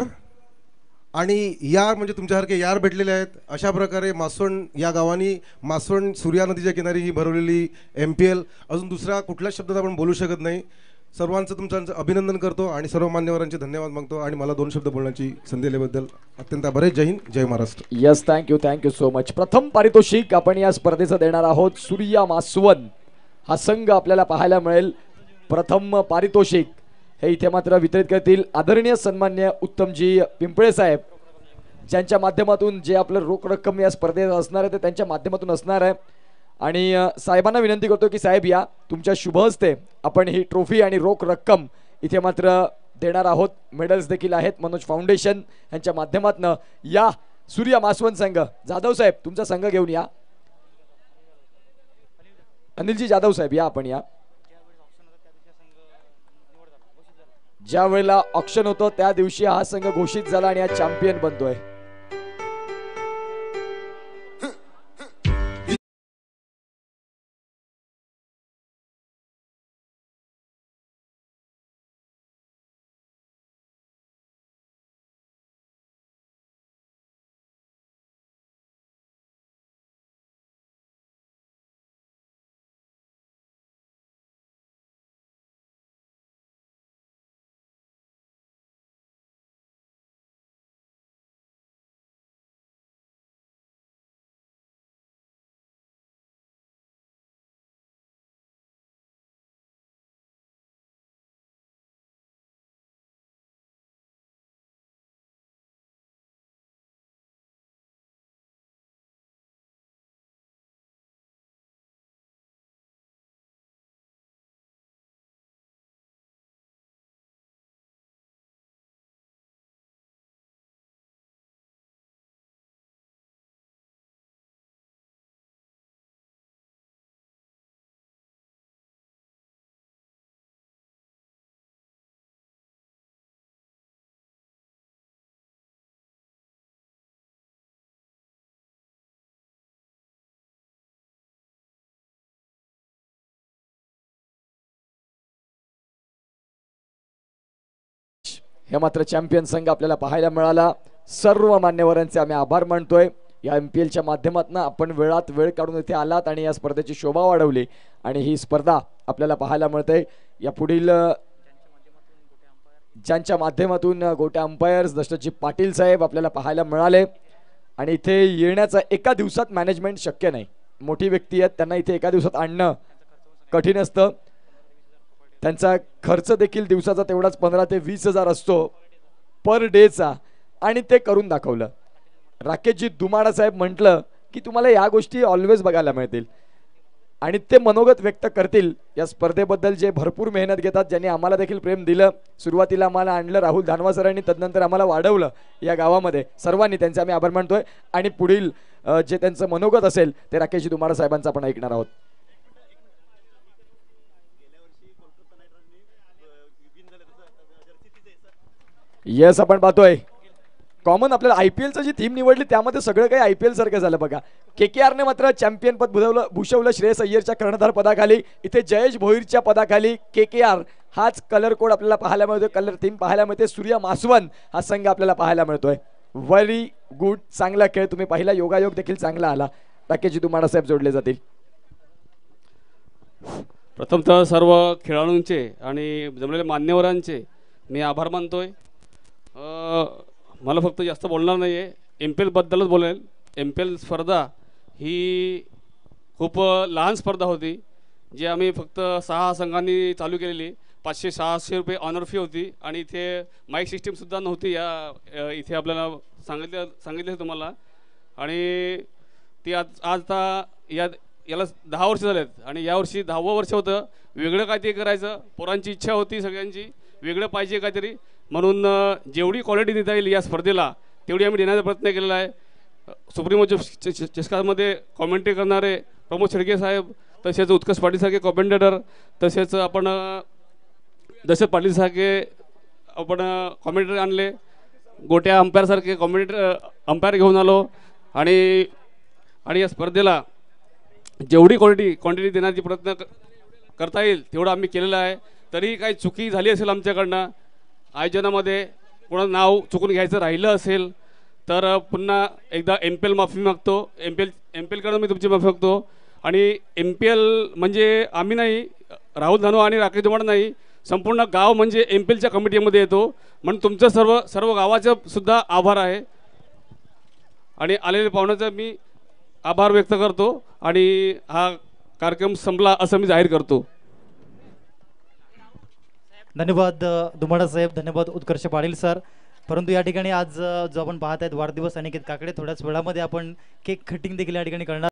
आणि यार म्हणजे तुमच्यासारखे यार भेटलेले आहेत. अशा प्रकारे मासवण या गावानी मासवण सूर्या नदीच्या किनारी ही भरवलेली MPL अजून दुसरा कुठल्याच शब्दात आपण बोलू शकत नाही. सर्वांचं तुमचं अभिनंदन करतो आणि सर्व मान्यवरांचे धन्यवाद मागतो आणि मला 2 शब्द बोलण्याची संधी दिल्याबद्दल अत्यंत आभार. जय हिंद, जय Maharashtra. Yes, thank you so much. प्रथम पारितोषिक आपण या स्पर्धेचं देणार आहोत सूर्या मासवण हा संघ आपल्याला पाहायला मिळेल. प्रथम पारितोषिक हे इथे मात्र वितरित करतील आदरणीय सन्मान्य उत्तमजी पिंपळे साहेब, ज्यांच्या माध्यमातून जे आपलं रोख रक्कम या स्पर्धेत असणार आहे ते त्यांच्या माध्यमातून असणार आहे. आणि साहेबांना विनंती करतो की साहेब या तुमच्या शुभ हस्ते आपण ही ट्रॉफी आणि रोख रक्कम इथे मात्र देणार आहोत. मेडल्स देखील आहेत मनोज फाउंडेशन यांच्या माध्यमातून. या सूर्य मासवण संघ, जाधव साहेब तुमचा संघ घेऊन या. अनिलजी जाधव साहेब या आपण या. ज्या वेळेला ऑक्शन होतं त्या दिवशी हा संघ घोषित झाला आणि हा चॅम्पियन बनतोय. हे मात्र चॅम्पियन संघ आपल्याला पाहायला मिळाला. सर्व मान्यवरांचे आम्ही आभार मानतोय. या MPL च्या माध्यमातून आपण वेळात वेळ काढून इथे आलात आणि या स्पर्धेची शोभा वाढवली आणि ही स्पर्धा आपल्याला पाहायला मिळते. या पुढील ज्यांच्या माध्यमातून गोट्या अंपायर्स दशरथजी पाटील साहेब आपल्याला पाहायला मिळाले. आणि इथे येण्याचा एका दिवसात मॅनेजमेंट शक्य नाही. मोठी व्यक्ती आहेत, त्यांना इथे एका दिवसात आणणं कठीण असतं. त्यांचा खर्च देखील दिवसाचा तेवढाच 15 ते 20 हजार असतो पर डेचा, आणि ते करून दाखवलं. राकेशजी दुमाडा साहेब म्हटलं की तुम्हाला या गोष्टी ऑलवेज बघायला मिळतील आणि ते मनोगत व्यक्त करतील या स्पर्धेबद्दल, जे भरपूर मेहनत घेतात, ज्यांनी आम्हाला देखील प्रेम दिलं. सुरुवातीला आम्हाला आणलं राहुल धानवा सरांनी, तदनंतर आम्हाला वाढवलं या गावामध्ये. सर्वांनी त्यांचे आम्ही आभार मानतोय. आणि पुढील जे त्यांचं मनोगत असेल ते राकेशजी दुमाडा साहेबांचं आपण ऐकणार आहोत. येस, आपण पाहतोय कॉमन आपल्याला IPLचं जी थीम निवडली त्यामध्ये सगळं काही IPL सारखं झालं बघा. KKRने मात्र चॅम्पियन पद भूषवलं श्रेयस अय्यरच्या कर्णधार पदाखाली. इथे जयेश भोईरच्या पदाखाली KKR हाच कलर कोड आपल्याला पाहायला मिळतोय, कलर थीम पाहायला मिळते. सूर्य मासवण हा संघ आपल्याला पाहायला मिळतोय. व्हेरी गुड, चांगला खेळ तुम्ही पाहिला. योगायोग देखील चांगला आला. राकेशजी दुमाडा साहेब जोडले जातील. प्रथमतः सर्व खेळाडूंचे आणि जमलेल्या मान्यवरांचे मी आभार मानतोय. मला फक्त जास्त बोलणार नाही आहे, MPL बद्दलच बोलेल. MPL स्पर्धा ही खूप लहान स्पर्धा होती, जी आम्ही फक्त 6 संघांनी चालू केलेली. 500-600 रुपये ऑनर फी होती आणि इथे माईक सिस्टीमसुद्धा नव्हती. इथे आपल्याला सांगितले तुम्हाला. आणि ती आता याला 10 वर्ष झालेत आणि यावर्षी 10वं वर्ष होतं. वेगळं काहीतरी करायचं, पोरांची इच्छा होती सगळ्यांची, वेगळं पाहिजे काहीतरी, म्हणून जेवढी क्वालिटी देता येईल या स्पर्धेला तेवढी आम्ही देण्याचा प्रयत्न केलेला आहे. सुप्रीमो चषकामध्ये कॉमेंट्री करणारे प्रमोद शेडके साहेब, तसेच उत्कर्ष पाटीलसारखे कॉमेंटेटर, तसेच आपण दशरथ पाटीलसारखे आपण कॉमेंटेटर आणले. गोट्या अंपायरसारखे अंपायर घेऊन आलो. आणि या स्पर्धेला जेवढी क्वांटिटी देण्याचा प्रयत्न करता येईल तेवढं आम्ही केलेलं आहे. तरीही काही चुकी झाली असेल आमच्याकडनं, आयोजनामध्ये कोणाचं नाव चुकून घ्यायचं राहिलं असेल तर पुन्हा एकदा MPL माफी मागतो. MPLकडून मी तुमची माफी मागतो. आणि MPL म्हणजे आम्ही नाही, राहुल धानवा आणि राकेश दुमाडा नाही, संपूर्ण गाव म्हणजे MPLच्या कमिटीमध्ये येतो. म्हणून तुमचं सर्व गावाचं सुद्धा आभार आहे. आणि आलेल्या पाहुण्याचा मी आभार व्यक्त करतो. आणि हा कार्यक्रम संपला असं मी जाहीर करतो. धन्यवाद दुमाडा साहेब, धन्यवाद उत्कर्ष पाटील सर. परंतु या ठिकाणी आज जो आपण पाहत आहेत वाढदिवस अनिकेत काकडे, थोड्याच वेळामध्ये आपण केक कटिंग देखील या ठिकाणी करणार